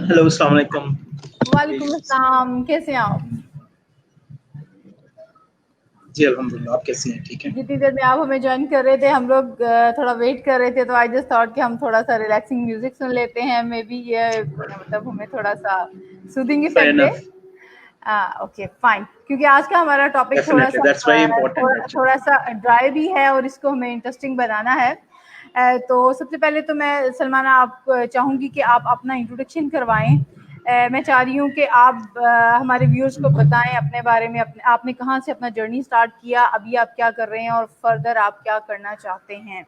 Hello, अस्सलाम वालेकुम। वालेकुम अस्सलाम, कैसे हैं आप? जी अल्हम्दुलिल्लाह, आप कैसी हैं? ठीक है। जितनी देर में आप हमें ज्वाइन कर रहे थे हम लोग थोड़ा वेट कर रहे थे, तो आई जस्ट थॉट कि हम थोड़ा सा रिलैक्सिंग म्यूजिक सुन लेते हैं, मे बी ये मतलब हमें थोड़ा सा सूदिंग फेयर इफेक्ट दे। इनफ, ओके फाइन, क्योंकि आज का हमारा topic definitely that's very important actually. थोड़ा सा ड्राई भी है और इसको हमें इंटरेस्टिंग बनाना है। तो सबसे पहले तो मैं सलमाना आप चाहूँगी कि आप अपना इंट्रोडक्शन करवाएं। मैं चाह रही हूँ कि आप हमारे व्यूअर्स को बताएं अपने बारे में, अपने आपने कहाँ से अपना जर्नी स्टार्ट किया, अभी आप क्या कर रहे हैं और फर्दर आप क्या करना चाहते हैं।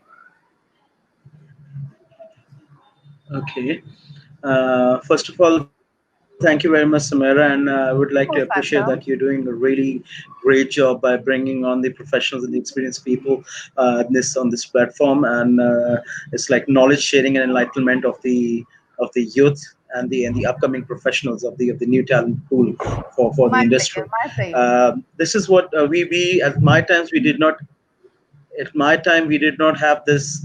Okay. First of all, thank you very much, Samira, and I would like to Most appreciate welcome. that you're doing a really great job by bringing on the professionals and the experienced people this on this platform, and it's like knowledge sharing and enlightenment of the youth and the upcoming professionals of the new talent pool for the My pleasure, industry. my pleasure. This is what we at my times we did not. At my time, we did not have this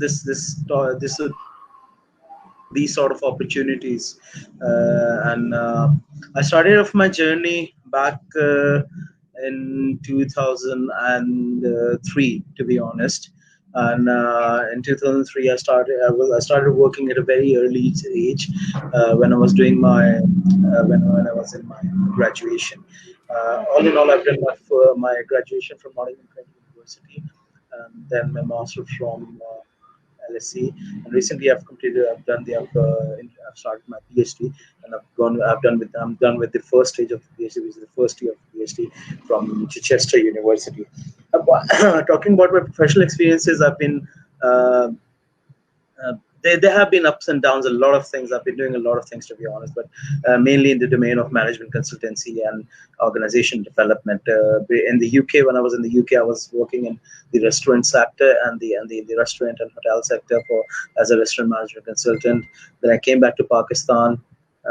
these sort of opportunities. And I started off my journey back in 2003, to be honest. And in 2003, I started working at a very early age when I was doing my when I was in my graduation. All in all, I've done my graduation from Nottingham University, and then my master from LSE, and recently I've started my PhD, and I'm done with the first stage of the PhD, which is the first year of the PhD from Chichester University. Talking about my professional experiences, I've been uh, there have been ups and downs, a lot of things. I've been doing a lot of things, to be honest, but mainly in the domain of management consultancy and organization development. In the UK, when I was in the UK, I was working in the restaurant sector and the restaurant and hotel sector as a restaurant management consultant. Then I came back to Pakistan,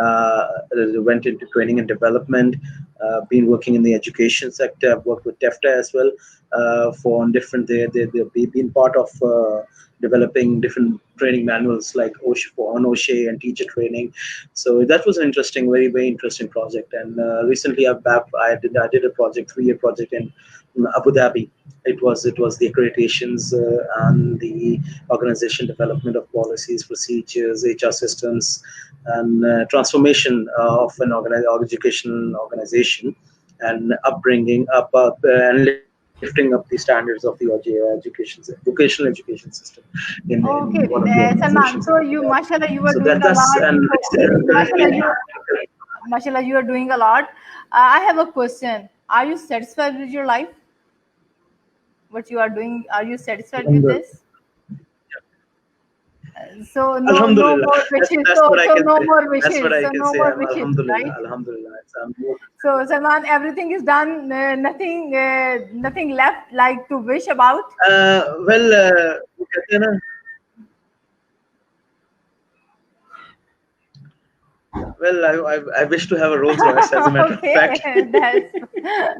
uh, went into training and development, been working in the education sector. I've worked with TEFTA as well for on different, they've been part of developing different training manuals like OSHA for on OSHA and teacher training. So that was an interesting, very, very interesting project. And recently I did a project, 3-year project in Abu Dhabi. It was the accreditations and the organization development of policies, procedures, HR systems, and transformation of an education organization, and upbringing up and lifting up the standards of the vocational education system in Okay, one of the Salman. organizations in So Abu you, Dhabi. mashallah, you are So doing a that's lot. and Mashallah, currently, you are doing a lot. I have a question. Are you satisfied with your life? What you are doing? Are you satisfied with Alhamdulillah. this? So no Alhamdulillah. more wishes. That's So what I so can no say. more That's what wishes. I So can no say. more I'm wishes, Alhamdulillah. right? Alhamdulillah. So Salman, everything is done. Nothing left like to wish about. Well, वो कहते हैं ना, well, I wish to have a Rolls Royce, as a matter of Okay, fact.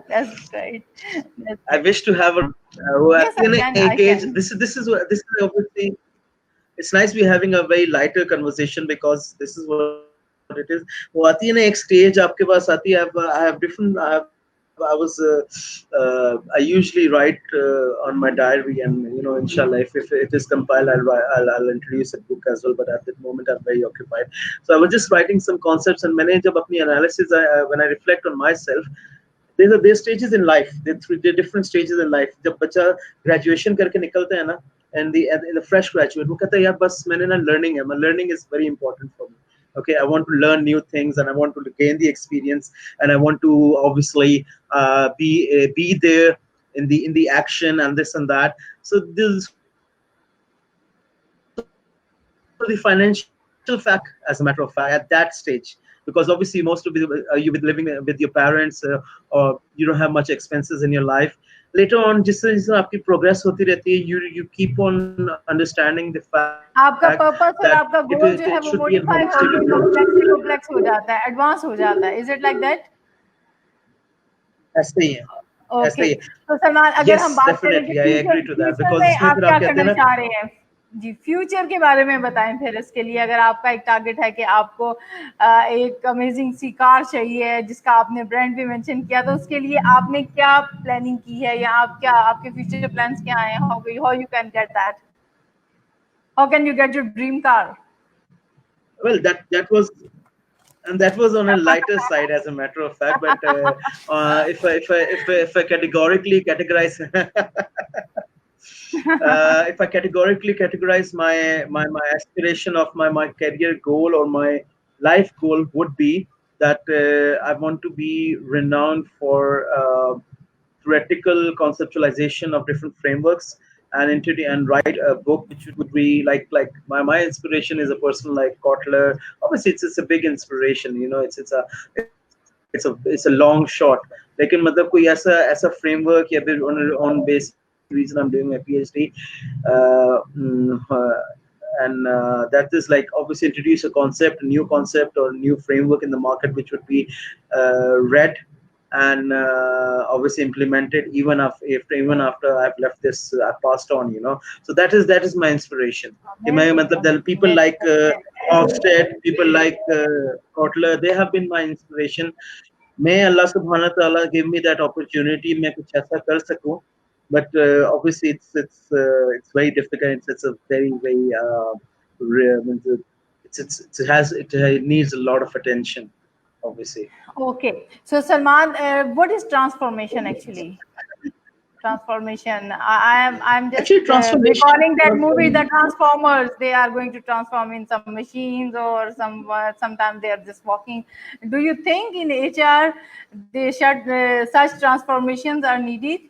that's great. That's I great. wish to have a वो Yes, आती है I ना can. I एक age. can. This is obviously, it's nice we're having a very lighter conversation, because this is what it is. वो आती है ना एक stage आपके पास आती है. I usually write on my diary, and inshallah, if it is compiled, I'll introduce a book as well. But at that moment, I'm very occupied, so I was just writing some concepts. And मैंने जब अपनी analysis, when I reflect on myself, there's stages in life. There are different stages in life. जब बच्चा graduation करके निकलता है ना, and the fresh graduate, वो कहता है यार बस मैंने ना learning है. My learning is very important for me. Okay, I want to learn new things, and I want to gain the experience, and I want to obviously be there in the action and this and that. So this for the financial fact, as a matter of fact, at that stage, because obviously most of you with living with your parents, or you don't have much expenses in your life. Later on, जिस तरह आपकी progress होती रहती है, you keep on understanding the fact that आपका it purpose और आपका should be goal a जो है वो holistic मॉडिफाई approach. होके कॉम्प्लेक्स हो जाता है, एडवांस हो जाता है. Is it like that? ऐसे ही है, ऐसे ओके, ही है. तो सलमान, अगर Yes, हम बात करें कि definitely, I agree to that, future because में इसमें आप फिर क्या आप कहते करना हैं ना, चाह रहे हैं, जी, फ्यूचर के बारे में बताएं फिर इसके लिए, अगर आपका एक टारगेट है कि आपको एक अमेजिंग सी कार चाहिए जिसका आपने ब्रांड भी मेंशन किया, तो उसके लिए आपने क्या प्लानिंग की है, या आप क्या, आपके फ्यूचर प्लान्स क्या हैं, how you can get that, how can you get your dream car? Well, that was on a lighter side, as a matter of fact. But if I categorically categorize, if I categorically categorize my aspiration of my career goal or my life goal would be that I want to be renowned for theoretical conceptualization of different frameworks and and write a book which would be like my inspiration is a person like Kotler. Obviously, it's a big inspiration. You know, it's a long shot. लेकिन मतलब कोई ऐसा framework या फिर on base reason I'm doing my PhD, and that is like obviously introduce a new concept or new framework in the market which would be read and obviously implemented even after I've left this, I've passed on, you know. So that is my inspiration. People like Hofstede, people like Kotler, they have been my inspiration. May Allah subhanahu wa ta'ala give me that opportunity, मैं कुछ ऐसा कर सकूं. But obviously it's very difficult. It's a very rare, it needs a lot of attention, obviously. Okay, so Salman, what is transformation actually? Transformation. I'm just Actually, transformation. recalling that movie, The Transformers. They are going to transform in some machines, or sometimes they are just walking. Do you think in HR they should such transformations are needed?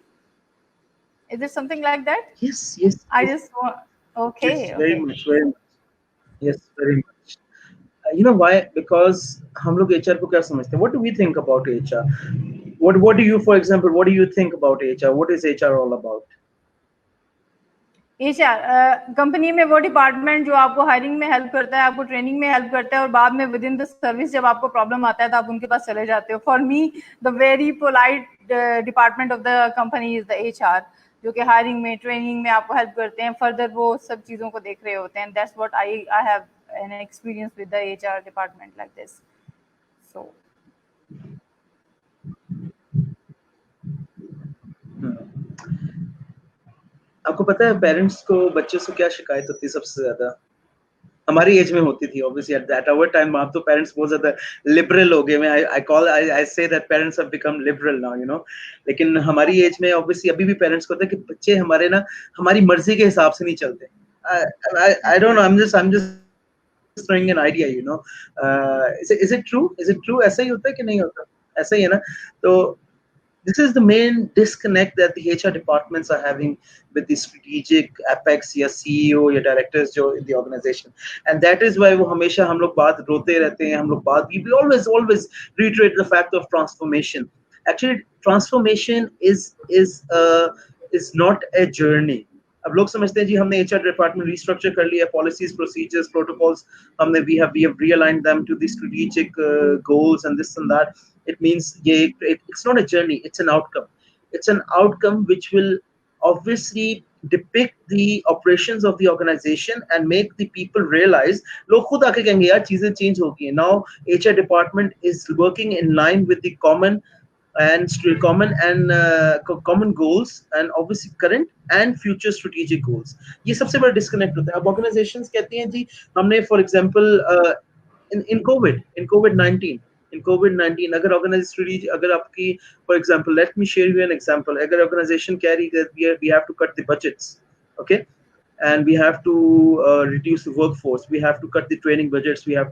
Is it something like that? Yes. I just want. Yes, Okay, very okay. much, very much. Yes, very much. You know why? Because हम लोग HR को क्या समझते हैं? What do we think about HR? What do you, for example, what do you think about HR? What is HR all about? HR company में वो department जो आपको हायरिंग में हेल्प करता है, आपको ट्रेनिंग में हेल्प करता है, और बाद में विद इन द सर्विस जब आपको प्रॉब्लम आता है तो आप उनके पास चले जाते हो. For me the very polite department of the company is the HR, जो कि हायरिंग में, ट्रेनिंग में आपको हेल्प करते हैं, फर्दर वो सब चीज़ों को देख रहे होते हैं. That's what I have an experience with the HR department like this. So आपको पता है पेरेंट्स को बच्चों से क्या शिकायत होती है सबसे ज्यादा? हमारी एज में होती थी obviously at our time. आप तो पेरेंट्स बहुत ज्यादा लिबरल हो गए. I say that parents have become liberal now, you know. लेकिन हमारी एज में obviously अभी भी पेरेंट्स को होता है कि बच्चे हमारे ना हमारी मर्जी के हिसाब से नहीं चलते. I don't know, I'm just throwing an idea, you know. Is it true? ऐसा ही होता है कि नहीं होता? ऐसा ही है ना. तो this is the main disconnect that the HR departments are having with the strategic apex या CEO या directors जो in the organization, and that is why वो हमेशा हम लोग बात रोते रहते हैं. हम लोग बात we always reiterate the fact of transformation. Actually, transformation is not a journey. अब लोग समझते हैं जी हमने HR डिपार्टमेंट रिस्ट्रक्चर कर लिया, पॉलिसीज, प्रोसीजर्स, प्रोटोकॉल्स हमने we have realigned them to the strategic goals and this and that. It means it's not a journey, it's an outcome. It's an outcome which will obviously depict the operations of the organization and make the people realize. लोग खुद आके कहेंगे यार चीजें change हो गई हैं. Now HR department is working in line with the common goals and obviously current and future strategic goals. ये सबसे बड़ा डिस्कनेक्ट होता है. अब ऑर्गेनाइजेशंस कहती हैं जी हमने फॉर एग्जांपल in COVID-19 अगर ऑर्गेनाइजेशन अगर आपकी for example let me share you an example. अगर ऑर्गेनाइजेशन कह रही है that we have to cut the budgets, okay, and we have to reduce the workforce, we have to cut the training budgets, we have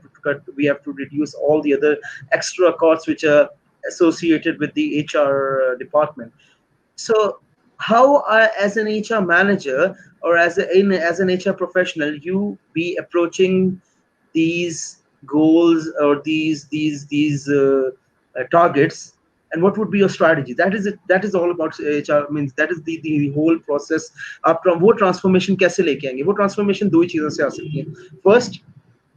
to reduce all the other extra costs which are associated with the HR department. So how as an HR manager or as an HR professional you be approaching these goals or these targets, and what would be your strategy? That is all about HR. Means that is the whole process. आप वो transformation कैसे लेके आएंगे? वो transformation दो ही चीजों से आ सकती है. First,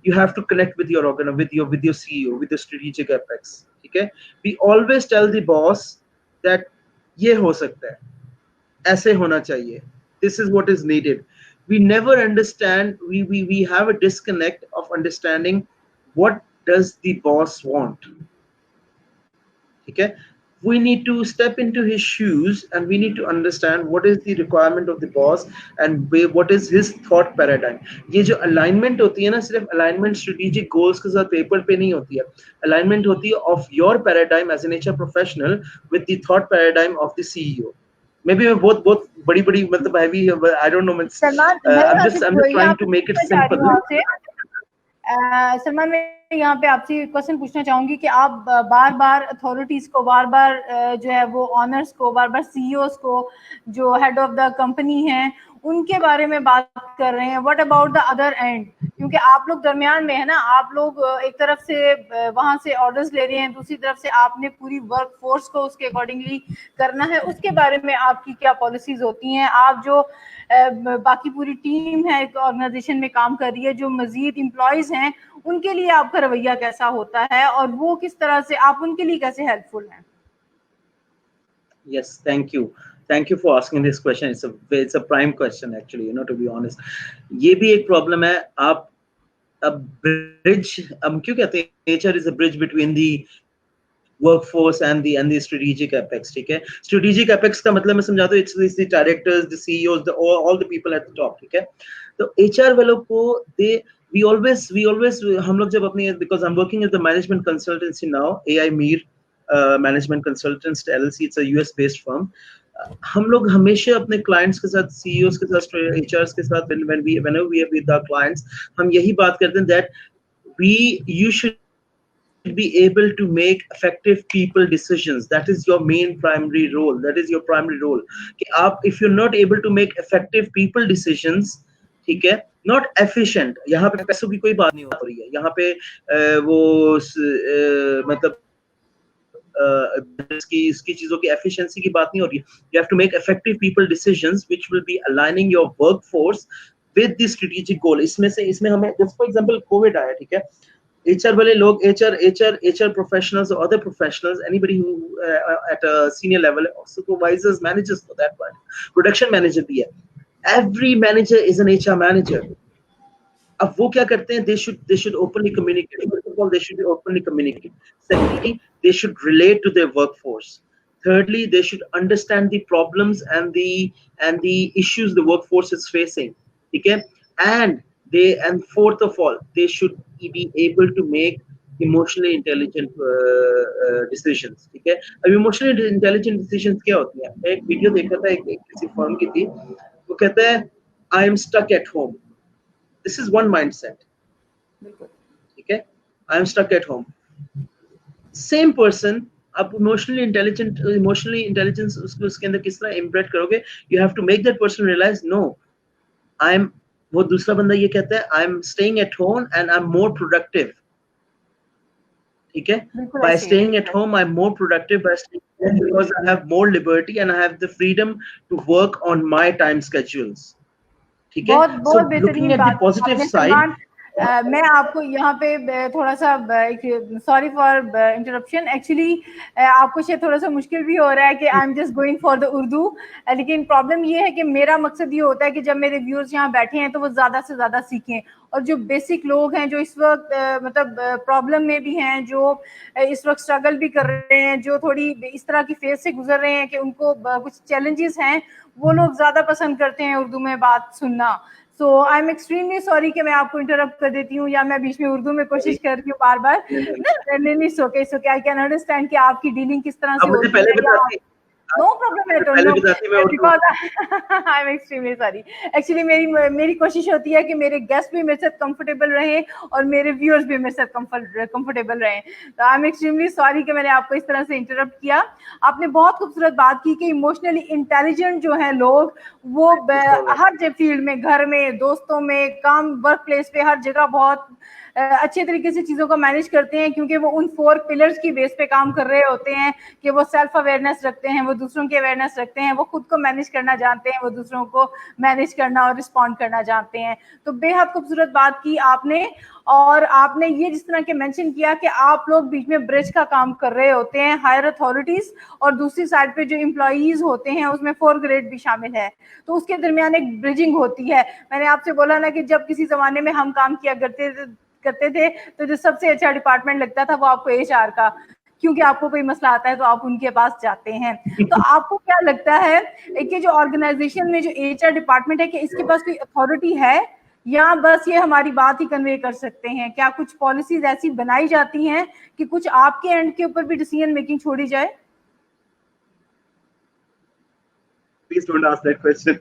you have to connect with your with your CEO, with the strategic apex. Okay, we always tell the boss that ये हो सकता है, ऐसे होना चाहिए, this is what is needed. we never understand, we have a disconnect of understanding what does the boss want. Okay, we need to step into his shoes and we need to understand what is the requirement of the boss and what is his thought paradigm. ये जो alignment होती है ना, सिर्फ alignment strategic goals के साथ paper पे नहीं होती है, alignment होती है of your paradigm as an HR professional with the thought paradigm of the CEO. Maybe मैं बहुत बड़ी मतलब heavy, I don't know, Salman, I'm just trying to make it simple. Salman, मैं यहाँ पे आपसे क्वेश्चन पूछना चाहूंगी कि आप बार-बार अथॉरिटीज को, बार-बार जो है वो ऑनर्स को, बार-बार सीईओस को, जो हेड ऑफ द कंपनी हैं, उनके बारे में बात कर रहे हैं. What about the other and? क्योंकि आप लोग दरमियान में है ना, आप लोग एक तरफ से वहां से ऑर्डर्स ले रहे हैं, दूसरी तरफ से आपने पूरी वर्क फोर्स को उसके अकॉर्डिंगली करना है. उसके बारे में आपकी क्या पॉलिसीज होती हैं? आप जो बाकी पूरी टीम है ऑर्गेनाइजेशन में काम कर रही है, जो मजीद एम्प्लॉयज हैं, उनके लिए आपका रवैया कैसा होता है और वो किस तरह से आप उनके लिए कैसे हेल्पफुल हैं? Yes, thank you for asking this question. It's a prime question actually, to be honest. ये भी एक प्रॉब्लम है. आप bridge, हम क्यों कहते हैं HR is a bridge between the workforce and the strategic apex. ठीक है, strategic apex का मतलब मैं समझाता हूँ, it's the directors, the CEOs, all the people at the top. ठीक है, तो HR वालों को we always हम लोग जब अपनी, because I'm working as the management consultancy now, AI Mir management consultants LLC, it's a US based firm. हम लोग हमेशा अपने clients के साथ, CEOs के साथ, HRs के साथ, whenever we are with our clients, हम यही बात करते हैं that you should be able to make effective people decisions. That is your main primary role. That is your primary role. कि आप, if you're not able to make effective people decisions, ठीक है, not efficient, यहाँ पे पैसों की कोई बात नहीं हो रही है, यहाँ पे वो मतलब इसकी चीजों की efficiency की बात नहीं हो रही है. You have to make effective people decisions which will be aligning your workforce with the strategic goal. इसमें हमें, just for example, COVID आया, ठीक है, HR वाले लोग, HR professionals or other professionals, anybody who at a senior level, supervisors, managers for that one, production manager भी है. Every manager is an HR manager. अब वो क्या करते हैं? They should openly communicate. First of all, they should openly communicate. Secondly, they should relate to their workforce. Thirdly, they should understand the problems and the issues the workforce is facing. Okay, and fourth of all, they should be able to make emotionally intelligent decisions. ठीक है, अब emotionally intelligent decisions क्या होती हैं? मैं एक video देखा था, एक किसी फर्म की थी, वो कहता है I am stuck at home. This is one mindset. ठीक है, I am stuck at home. Same person, आप emotionally intelligence उसके अंदर किस तरह embed करोगे? You have to make that person realize, no, वो दूसरा बंदा ये कहता है I'm staying at home and I'm more productive. ठीक है, by staying at home I'm more productive by staying at home because I have more liberty and I have the freedom to work on my time schedules. ठीक है, so looking at the positive side, मैं आपको यहाँ पे थोड़ा सा, sorry for interruption, actually आपको शायद थोड़ा सा मुश्किल भी हो रहा है कि I am just going for the Urdu, लेकिन प्रॉब्लम ये है कि मेरा मकसद ये होता है कि जब मेरे व्यूअर्स यहाँ बैठे हैं तो वो ज़्यादा से ज़्यादा सीखें, और जो बेसिक लोग हैं जो इस वक्त मतलब प्रॉब्लम में भी हैं, जो इस वक्त स्ट्रगल भी कर रहे हैं, जो थोड़ी इस तरह की फेज से गुजर रहे हैं कि उनको कुछ चैलेंजेस हैं, वो लोग ज़्यादा पसंद करते हैं उर्दू में बात सुनना. सो आई एम एक्सट्रीमली सॉरी कि मैं आपको इंटरप्ट कर देती हूँ या मैं बीच में उर्दू में कोशिश कर रही हूँ बार बार. नहीं, ओके, आई कैन अंडरस्टैंड कि आपकी डीलिंग किस तरह से होती है. No problem at all. Because I am extremely sorry. Actually मेरी कोशिश होती है कि मेरे गेस्ट भी मेरे साथ कंफर्टेबल रहे और मेरे व्यूअर्स भी मेरे साथ कंफर्टेबल रहे. तो आई एम एक्सट्रीमली सॉरी कि मैंने आपको इस तरह से इंटरप्ट किया. आपने बहुत खूबसूरत बात की कि इमोशनली इंटेलिजेंट जो है लोग, वो हर फील्ड में, घर में, दोस्तों में, काम, वर्क प्लेस पे, हर जगह बहुत अच्छे तरीके से चीज़ों को मैनेज करते हैं, क्योंकि वो उन 4 पिलर्स की बेस पे काम कर रहे होते हैं कि वो सेल्फ अवेयरनेस रखते हैं, वो दूसरों की अवेयरनेस रखते हैं, वो खुद को मैनेज करना जानते हैं, वो दूसरों को मैनेज करना और रिस्पॉन्ड करना जानते हैं। तो बेहद खूबसूरत बात की आपने, और आपने ये जिस तरह के मेंशन किया कि आप लोग बीच में ब्रिज का काम कर रहे होते हैं, हायर अथॉरिटीज और दूसरी साइड पे जो एम्प्लॉइज होते हैं उसमें 4 ग्रेड भी शामिल है, तो उसके दरमियान एक ब्रिजिंग होती है। मैंने आपसे बोला ना कि जब किसी जमाने में हम काम किया करते थे तो जो सबसे अच्छा डिपार्टमेंट लगता था वो आपको HR का, क्योंकि आपको कोई मसला आता है तो आप उनके पास जाते हैं। तो आपको क्या लगता है कि जो ऑर्गेनाइजेशन में जो HR डिपार्टमेंट है कि इसके पास कोई अथॉरिटी है या बस ये हमारी बात ही कन्वे कर सकते हैं? क्या कुछ पॉलिसीज ऐसी बनाई जाती हैं कि कुछ आपके एंड के ऊपर भी डिसीजन मेकिंग छोड़ी जाए? Please don't ask that question.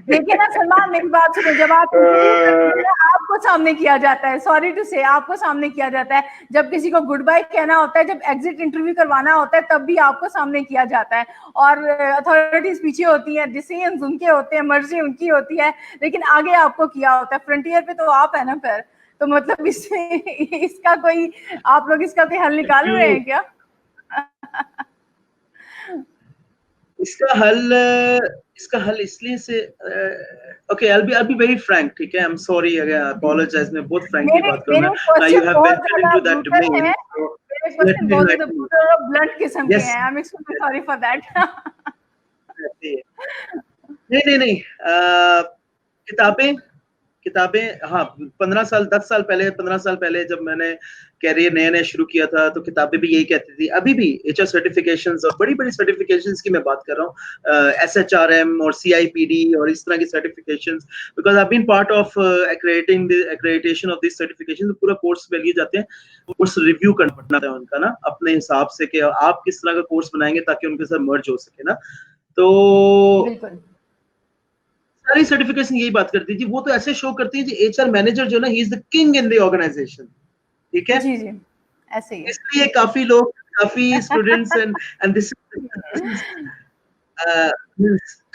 देखिए ना सलमान, मेरी बात सुनो, जब आप इंटरव्यू करते हैं आपको सामने किया जाता है, सॉरी टू से आपको सामने किया जाता है, जब किसी को गुड बाय कहना होता है, जब एग्जिट इंटरव्यू करवाना होता है तब भी आपको सामने किया जाता है, और अथॉरिटीज पीछे होती हैं, डिसीजंस उनके होते हैं, मर्जी उनकी होती है, लेकिन आगे आपको किया होता है। फ्रंटियर पे तो आप है ना फिर, तो मतलब इसमें इसका कोई आप लोग इसका कोई हल निकाल रहे हैं क्या? इसका हल इसलिए से okay, I'll be very frank, ठीक है, I'm sorry, अगर apologize, मैं बहुत frankly बात करूंगा। Now you have ventured into that domain, so let me enlighten you. Blunt किस्म के हैं, I'm extremely sorry for that. नहीं, किताबें हाँ, 10 साल पहले जब मैंने कैरियर नया शुरू किया था तो किताबें भी यही कहती थी। अभी भी HR सर्टिफिकेशंस और बड़ी सर्टिफिकेशंस की मैं बात कर रहा हूँ, SHRM और CIPD और इस तरह की certifications, because I been part of accreditation of this certification. पूरा कोर्स में लिए जाते हैं, कोर्स रिव्यू करना है उनका ना अपने हिसाब से कि आप किस तरह का कोर्स बनाएंगे ताकि उनके साथ मर्ज हो सके ना। तो सारी सर्टिफिकेशन यही बात करती थी, वो तो ऐसे शो करती है कि HR मैनेजर जो ना, he is the king in the organisation, ठीक है? जी ऐसे ही है। इसलिए काफी students and this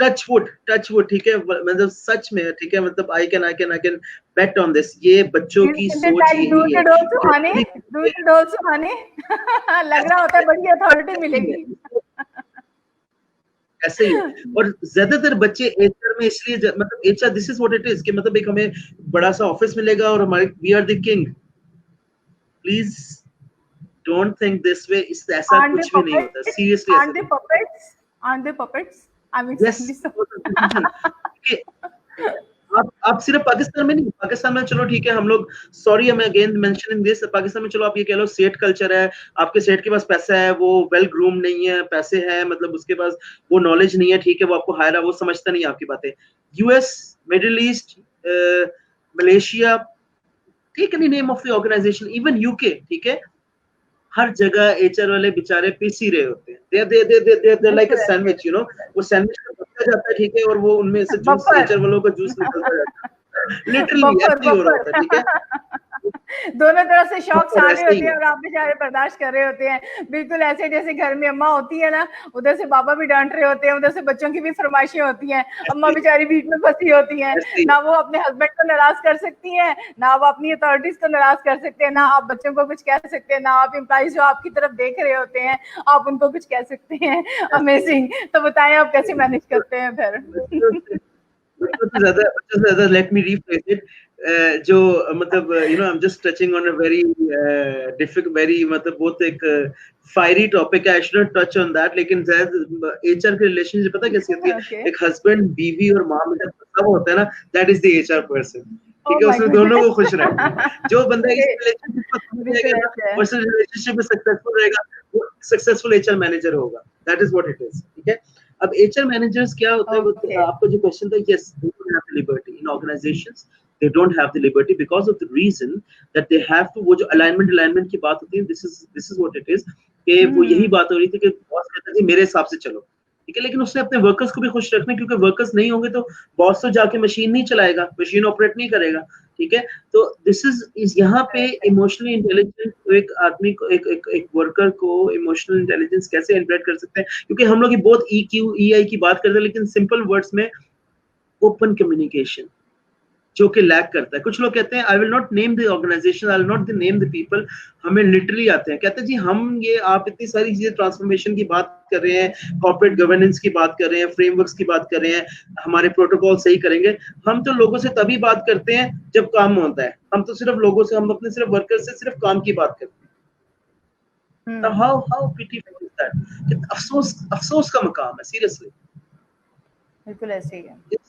touch wood, ठीक है, मतलब सच में, ठीक है, मतलब I can bet on this, ये बच्चों की सोच यही है। लग रहा होता है बड़ी अथॉरिटी मिलेगी। ऐसे ही, और ज्यादातर बच्चे HR में इसलिए मतलब HR this is what it is कि मतलब एक हमें बड़ा सा ऑफिस मिलेगा और हमारे we are the king. Please don't think this way, इस ऐसा कुछ भी नहीं होता, seriously. Aren't they puppets? I'm extremely sorry. आप सिर्फ पाकिस्तान में नहीं, पाकिस्तान में चलो ठीक है, हम लोग सॉरी मैं अगेन मेंशनिंग दिस, पाकिस्तान में चलो आप ये कह लो सेठ कल्चर है, आपके सेठ के पास पैसा है, वो वेल ग्रूम नहीं है, पैसे है, मतलब उसके पास वो नॉलेज नहीं है, ठीक है, वो आपको हायर, वो समझता नहीं है आपकी बातें। US, Middle East, Malaysia, take any name of the organisation, even UK, ठीक है, हर जगह HR वाले बेचारे पीस ही रहे होते हैं। They like a sandwich, you know, वो सैंडविच का जाता है, ठीक है, और वो उनमें से जूस HR वालों का जूस निकलता जाता है, लिटरली ऐसे ही हो रहा होता है, ठीक है। दोनों तरफ से शॉक्स आ रहे होते हैं और आप बेचारे बर्दाश्त कर रहे होते हैं, बिल्कुल ऐसे जैसे घर में अम्मा होती है ना, उधर से पापा भी डांट रहे होते हैं, उधर से बच्चों की भी फरमाइशें होती हैं, अम्मा बेचारी बीच में फंसी होती हैं, ना वो अपने हस्बैंड को नाराज कर सकती हैं, ना वो अपनी अथॉरिटीज को नाराज कर सकते हैं, ना आप बच्चों को कुछ कह सकते हैं, ना आप एम्प्लॉइज जो आपकी तरफ देख रहे होते हैं आप उनको कुछ कह सकते हैं। अमेजिंग। तो बताएं आप कैसे मैनेज करते हैं फिर? ज्यादा लेट मी रिफ्रेज इट, जो मतलब you know I am just touching on a very difficult, very मतलब बहुत एक फायरी टॉपिक है, I should not touch on that, लेकिन HR के रिलेशनशिप पता कैसे होती है, एक हस्बैंड बीवी और माँ में सब होता है ना, that is the HR person, ठीक है, उसमें दोनों को खुश रहना है। जो बंदा इस रिलेशनशिप में सक्सेसफुल रहेगा वो सक्सेसफुल HR मैनेजर होगा, that is what it is, ठीक है। अब HR मैनेजर्स क्या होता है, आपका जो क्वेश्चन था, yes, they don't have the liberty in organisations, they don't have the liberty because of the reason that they have to, वो जो alignment की बात होती है, this is what it is, कि वो यही बात हो रही थी कि बॉस कहता है जी मेरे हिसाब से चलो, ठीक है, लेकिन उसने अपने वर्कर्स को भी खुश रखना, क्योंकि वर्कर्स नहीं होंगे तो बॉस तो जाके मशीन नहीं चलाएगा, मशीन ऑपरेट नहीं करेगा, ठीक है। तो दिस इज यहाँ पे इमोशनली इंटेलिजेंट एक आदमी को, एक वर्कर को इमोशनल इंटेलिजेंस कैसे इंटरेक्ट कर सकते हैं, क्योंकि हम लोग बहुत EQ EI की बात करते हैं, लेकिन सिंपल वर्ड्स में ओपन कम्युनिकेशन, जो कि लैक करता है। कुछ लोग कहते हैं I will not name the organisation, I will not name the people, हमें लिटरली आते हैं, कहते हैं जी हम ये आप इतनी सारी चीजें ट्रांसफॉर्मेशन की बात कर रहे हैं, कॉर्पोरेट गवर्नेंस की बात कर रहे हैं, फ्रेमवर्क्स की बात कर रहे हैं, हमारे प्रोटोकॉल सही करेंगे। हम तो लोगों से तभी बात करते हैं जब काम होता है, हम तो सिर्फ लोगों से, हम अपने सिर्फ वर्कर से सिर्फ काम की बात करते हैं। How pitiful is that. अफसोस का मकाम है, सीरियसली। बिल्कुल ऐसे ही है।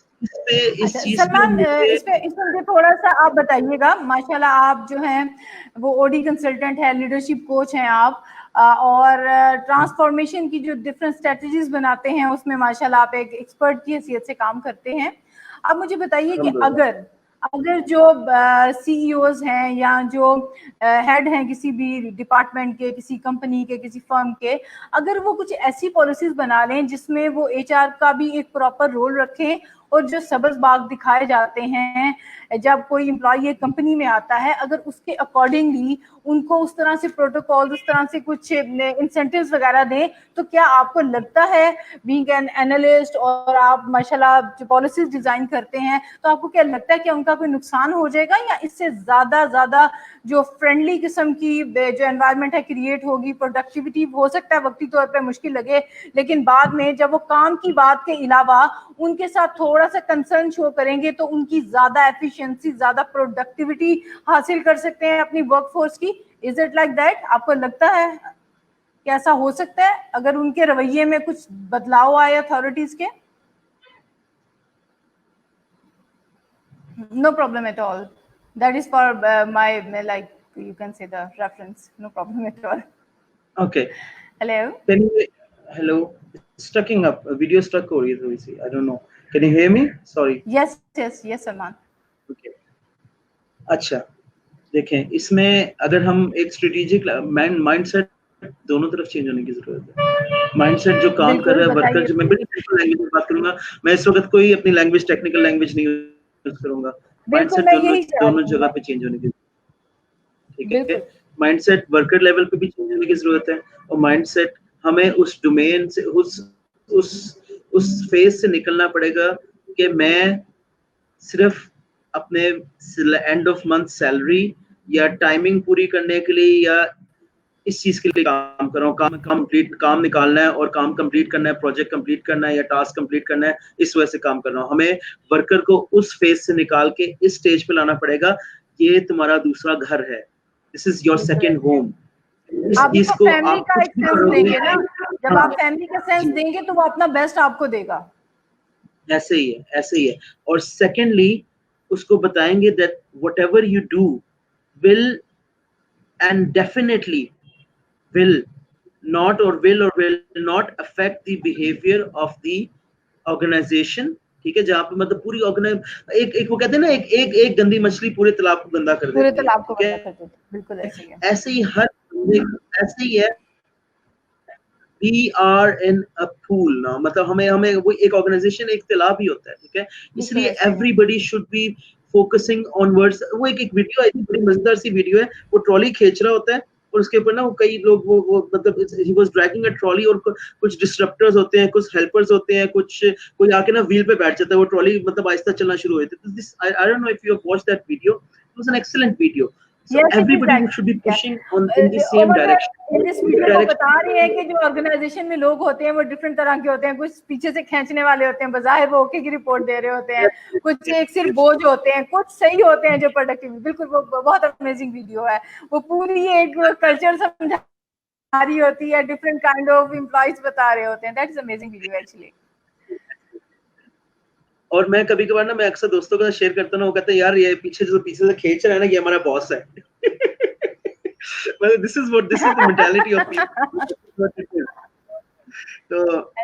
इस चीज सलमान, इसमें मुझे थोड़ा सा आप बताइएगा, माशाल्लाह आप जो हैं वो ओडी कंसल्टेंट है, लीडरशिप कोच हैं आप, और ट्रांसफॉर्मेशन की जो डिफरेंट स्ट्रेटजीज बनाते हैं उसमें माशाल्लाह आप एक एक्सपर्ट की हैसियत से काम करते हैं। अब मुझे बताइए कि अगर जो सीईओज हैं या जो हेड हैं किसी भी डिपार्टमेंट के, किसी कंपनी के, किसी फर्म के, अगर वो कुछ ऐसी पॉलिसीज बना लें जिसमें वो एचआर का भी एक प्रॉपर रोल रखें, और जो सबज बाग दिखाए जाते हैं जब कोई एम्प्लॉय एक कंपनी में आता है, अगर उसके अकॉर्डिंगली उनको उस तरह से प्रोटोकॉल, उस तरह से कुछ इंसेंटिव्स वगैरह दें, तो क्या आपको लगता है बीइंग एन एनालिस्ट और आप माशाल्लाह जो पॉलिसीज डिजाइन करते हैं, तो आपको क्या लगता है कि उनका कोई नुकसान हो जाएगा, या इससे ज्यादा जो फ्रेंडली किस्म की जो एनवायरनमेंट है क्रिएट होगी, प्रोडक्टिविटी हो सकता है वक्ती तौर पर मुश्किल लगे, लेकिन बाद में जब वो काम की बात के अलावा उनके साथ थोड़ा सा कंसर्न शो करेंगे तो उनकी ज्यादा एफिशिएंसी, ज्यादा प्रोडक्टिविटी हासिल कर सकते हैं अपनी वर्कफोर्स की। Is it like that? आपको लगता है कि ऐसा हो सकता है अगर उनके रवैये में कुछ बदलाव आए अथॉरिटीज के? No problem at all. That is for my, like, you can say the reference. No problem at all. Okay. Hello. Hello. Stucking up. Video stuck हो रही है थोड़ी सी. I don't know. Can you hear me? Sorry. Yes, Salman. Okay. अच्छा, देखें इसमें अगर हम एक स्ट्रेटेजिक माइंडसेट दोनों तरफ चेंज होने की जरूरत है। माइंडसेट जो काम कर रहा है वर्कर, जो मैं बड़ी सिंपल लैंग्वेज में बात करूंगा, मैं इस वक्त कोई अपनी लैंग्वेज टेक्निकल लैंग्वेज नहीं यूज करूंगा। माइंडसेट दोनों जगह पे चेंज होने की, ठीक है। माइंडसेट वर्कर लेवल पे भी चेंज होने की जरूरत है, और माइंडसेट हमें उस डोमेन से, उस फेज से निकलना पड़ेगा कि मैं सिर्फ अपने एंड ऑफ मंथ सैलरी या टाइमिंग पूरी करने के लिए या इस चीज के लिए काम कर रहा हूँ, काम निकालना है और काम कंप्लीट करना है, प्रोजेक्ट कंप्लीट करना है या टास्क कंप्लीट करना है, इस वजह से काम कर रहा हूँ। हमें वर्कर को उस फेज से निकाल के इस स्टेज पे लाना पड़ेगा, ये तुम्हारा दूसरा घर है, this is your second home. आप इसको फैमिली का एक सेंस देंगे ना, जब आप फैमिली का सेंस देंगे तो वो अपना बेस्ट आपको देगा। ऐसे ही है। और सेकेंडली उसको बताएंगे that whatever you do will and definitely will not affect the behavior of the organization, ठीक है। जहाँ पे मतलब पूरी एक वो कहते हैं ना, एक गंदी मछली पूरे तालाब को गंदा कर देती है, पूरे तालाब को गंदा कर देती है। बिल्कुल ऐसे ही है। We are in a pool now, मतलब हमें वो एक ऑर्गेनाइजेशन एक तालाब ही होता है, ठीक है। इसलिए everybody should be focusing on words। वो एक वीडियो आई थी, बड़ी मजेदार सी वीडियो है, वो ट्रॉली खींच रहा होता है और उसके ऊपर ना वो कई लोग वो मतलब he was dragging a trolley, और कुछ डिस्ट्रप्टर्स होते हैं, कुछ हेल्पर्स होते हैं, कोई आके ना व्हील पे बैठ जाता है, वो ट्रॉली मतलब आहिस्ता चलना शुरू हो जाती है। I don't know if you have watched that video. It was an excellent video. So yes, everybody should be pushing on in the same direction। इस वीडियो को बता रही है कि जो ऑर्गेनाइजेशन में लोग होते हैं वो डिफरेंट तरह के होते हैं, कुछ पीछे से खींचने वाले होते हैं, बाहर वो ओके की रिपोर्ट दे रहे होते हैं, कुछ एक सिर्फ बोझ होते हैं, कुछ सही होते हैं जो प्रोडक्टिव। बिल्कुल, वो बहुत अमेजिंग वीडियो है, वो पूरी एक कल्चर समझा रही होती है, डिफरेंट काइंड ऑफ एम्प्लॉइज बता रहे होते हैं। That is amazing video actually. और मैं कभी कभार ना, मैं अक्सर दोस्तों के साथ शेयर करता हूँ, वो कहते हैं यार ये पीछे से खींच रहा है ना, ये हमारा बॉस है। मतलब this is the mentality of people. तो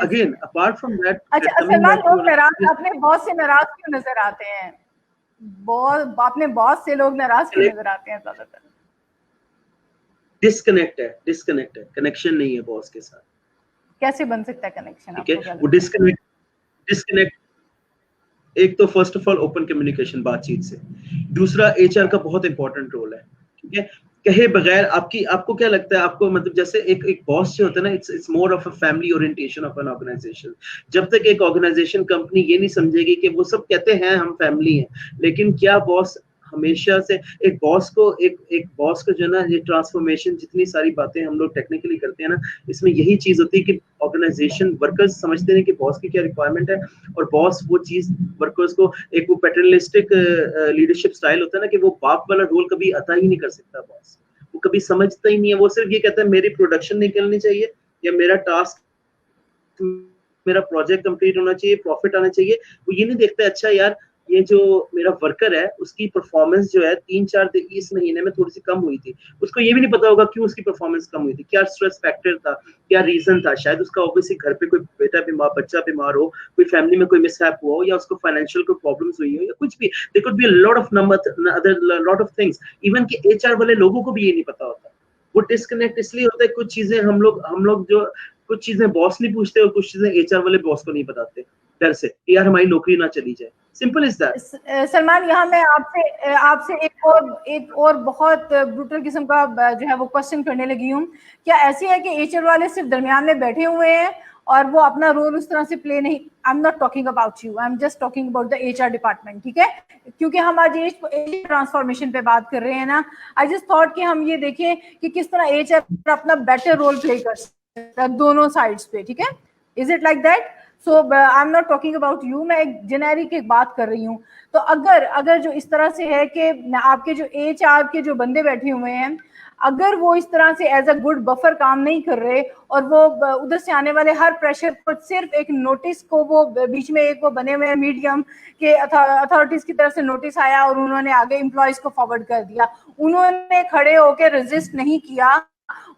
अगेन अपार्ट फ्रॉम दैट, अच्छा सलमान, लोग नाराज अपने बॉस से नाराज क्यों नजर आते हैं? अपने बॉस से लोग नाराज क्यों नजर आते हैं ज्यादातर? डिस्कनेक्ट है, कनेक्शन नहीं है बॉस के साथ। कैसे बन सकता है कनेक्शन? ठीक है, वो डिस्कनेक्ट एक तो first of all open communication, बातचीत से। दूसरा एचआर का बहुत इंपॉर्टेंट रोल है, ठीक है। कहे बगैर आपको क्या लगता है, आपको मतलब जैसे एक बॉस जो होता है ना, it's more of a family orientation of an organisation. जब तक एक ऑर्गेनाइजेशन कंपनी ये नहीं समझेगी कि वो सब कहते हैं हम फैमिली हैं, लेकिन क्या बॉस हमेशा से एक बॉस को जो है ना, ये ट्रांसफॉर्मेशन जितनी सारी बातें हम लोग टेक्निकली करते हैं ना, इसमें यही चीज होती है कि ऑर्गेनाइजेशन वर्कर्स समझते हैं कि बॉस की क्या रिक्वायरमेंट है, और बॉस वो चीज वर्कर्स को, एक वो पैटर्नलिस्टिक लीडरशिप स्टाइल होता है ना, कि वो बाप वाला रोल कभी अदा ही नहीं कर सकता बॉस, वो कभी समझता ही नहीं है, वो सिर्फ ये कहता है मेरी प्रोडक्शन निकलनी चाहिए, या मेरा टास्क, मेरा प्रोजेक्ट कंप्लीट होना चाहिए, प्रॉफिट आना चाहिए। वो ये नहीं देखता अच्छा यार, ये जो मेरा वर्कर है उसकी परफॉर्मेंस जो है 3-4 दिन इस महीने में थोड़ी सी कम हुई थी, उसको ये भी नहीं पता होगा क्यों उसकी परफॉर्मेंस कम हुई थी, क्या स्ट्रेस फैक्टर था, क्या रीजन था, शायद उसका ऑब्वियसली घर पे कोई बेटा बीमार, बच्चा बीमार हो, कोई फैमिली में कोई मिसहैप हुआ हो, या उसको फाइनेंशियल कोई प्रॉब्लम्स हुई हो, या कुछ भी, there could be a lot of number other lot of things, even कि एचआर वाले लोगों को भी ये नहीं पता होता। वो डिस्कनेक्ट इसलिए होता है, कुछ चीजें हम लोग जो कुछ चीजें बॉस नहीं पूछते, और कुछ चीजें एचआर वाले बॉस को नहीं बताते, डर से कि यार हमारी नौकरी ना चली जाए, सिंपल इज दैट। सलमान, यहाँ मैं आपसे आपसे एक और बहुत ब्रूटल किस्म का जो है वो क्वेश्चन करने लगी हूँ। क्या ऐसी है कि एचआर वाले सिर्फ दरमियान में बैठे हुए हैं और वो अपना रोल उस तरह से प्ले नहीं, I am not talking about you, I am just talking about the HR department, ठीक है, क्योंकि हम आज एज ट्रांसफॉर्मेशन पे बात कर रहे हैं ना। आई जस्ट थॉट कि हम ये देखें कि किस तरह एचआर अपना बेटर रोल प्ले कर सकता है दोनों साइड्स पे, ठीक है, is it like that? So I am not talking about you, मैं एक जेनेरिक एक बात कर रही हूँ। तो अगर जो इस तरह से है कि आपके जो एचआर के जो बंदे बैठे हुए हैं, अगर वो इस तरह से एज अ गुड बफर काम नहीं कर रहे, और वो उधर से आने वाले हर प्रेशर को सिर्फ एक नोटिस को, वो बीच में एक वो बने हुए मीडियम के अथॉरिटीज की तरफ से नोटिस आया और उन्होंने आगे एम्प्लॉयज को फॉरवर्ड कर दिया, उन्होंने खड़े होकर रेजिस्ट नहीं किया,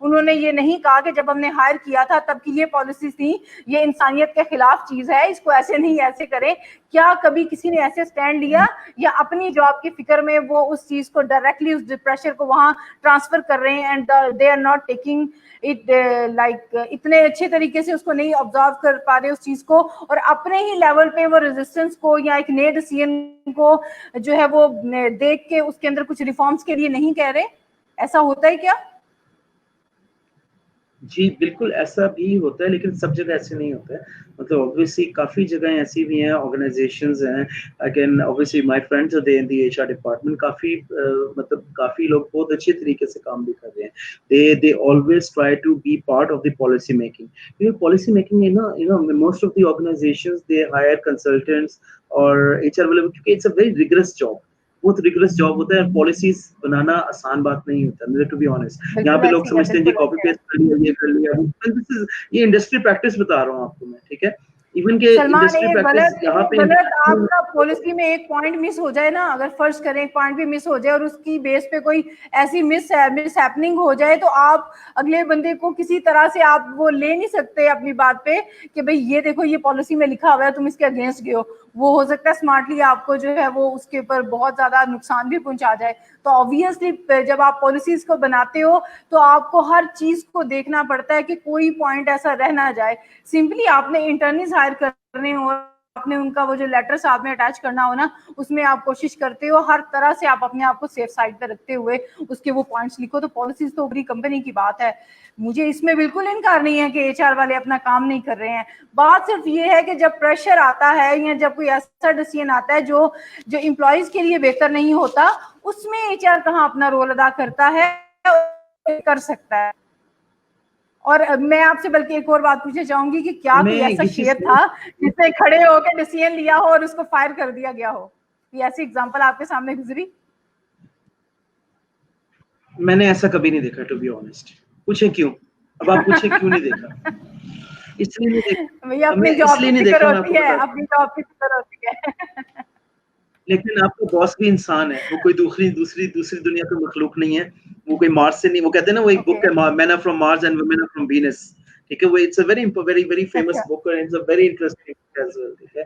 उन्होंने ये नहीं कहा कि जब हमने हायर किया था तब की ये पॉलिसी थी, ये इंसानियत के खिलाफ चीज है, इसको ऐसे नहीं ऐसे करें। क्या कभी किसी ने ऐसे स्टैंड लिया, या अपनी जॉब की फिक्र में वो उस चीज को डायरेक्टली, उस प्रेशर को वहां ट्रांसफर कर रहे हैं, and they are not taking it like इतने अच्छे तरीके से उसको नहीं ऑब्जर्व कर पा रहे उस चीज को, और अपने ही लेवल पे वो रेजिस्टेंस को या एक नए डिसीजन को जो है वो देख के उसके अंदर कुछ रिफॉर्म्स के लिए नहीं कह रहे? ऐसा होता है क्या? जी बिल्कुल ऐसा भी होता है, लेकिन सब जगह ऐसे नहीं होता है। मतलब ऑब्वियसली काफी जगह ऐसी भी हैं, ऑर्गेनाइजेशंस हैं, again obviously my friends are there in the HR department, काफी मतलब काफी लोग बहुत अच्छे तरीके से काम भी कर रहे हैं। They always try to be part of the policy making. ये पॉलिसी मेकिंग में ना, most of the organisations they hire consultants और एचआर वाले, क्योंकि it's a very rigorous job, बहुत रिगरस जॉब होता है, पॉलिसीज बनाना आसान बात नहीं होता, टू बी ऑनेस्ट। यहाँ पे लोग समझते हैं कि कॉपी पेस्ट कर लिया, ये कर लिया, ये इंडस्ट्री प्रैक्टिस बता रहा हूँ आपको मैं, ठीक है, इवन के इंडस्ट्री प्रैक्टिस यहाँ पे गलत आपका पॉलिसी में एक पॉइंट मिस हो जाए ना, अगर फर्ज करें एक पॉइंट भी मिस हो जाए और उसकी बेस पे कोई ऐसी मिस हैपनिंग हो जाए, तो आप अगले बंदे को किसी तरह से आप वो ले नहीं सकते अपनी बात पे कि भाई ये देखो ये पॉलिसी में लिखा हुआ है, तुम इसके अगेंस्ट गए हो। वो हो सकता है स्मार्टली आपको जो है वो उसके ऊपर बहुत ज्यादा नुकसान भी पहुंचा जाए। तो ऑब्वियसली जब आप पॉलिसीज को बनाते हो तो आपको हर चीज को देखना पड़ता है कि कोई पॉइंट ऐसा रह ना जाए। सिंपली आपने इंटर्नीज हायर करने हो, आपने उनका वो जो लेटर साथ में अटैच करना हो ना, उसमें आप कोशिश करते हो हर तरह से आप अपने आप को सेफ साइड पे रखते हुए उसके वो पॉइंट्स लिखो। तो पॉलिसीज तो बड़ी कंपनी की बात है, मुझे इसमें बिल्कुल इनकार नहीं है कि एचआर वाले अपना काम नहीं कर रहे हैं। बात सिर्फ ये है कि जब प्रेशर आता है या जब कोई ऐसा डिसीजन आता है जो एम्प्लॉयज के लिए बेहतर नहीं होता, उसमें एचआर कहाँ अपना रोल अदा करता है, कर सकता है। और मैं आपसे बल्कि एक और बात पूछना चाहूंगी कि क्या कोई ऐसा शेयर था जिसने खड़े होकर डिसीजन लिया हो और उसको फायर कर दिया गया हो? ये ऐसी एग्जांपल आपके सामने गुजरी? मैंने ऐसा कभी नहीं देखा, टू बी ऑनेस्ट। पूछे क्यों? अब आप पूछे क्यों नहीं देखा? इसलिए नहीं देखा भैया, अपनी जॉब की फिक्र होती है, अपनी जॉब की फिक्र होती है। लेकिन आपका बॉस भी इंसान है, वो कोई दूसरी दुनिया का मखलूक नहीं है, वो कोई मार्स से नहीं। वो कहते हैं ना, वो एक बुक है man are from Mars and women are from Venus, ठीक है, वो it's a very famous book and it's a very interesting as well, ठीक है।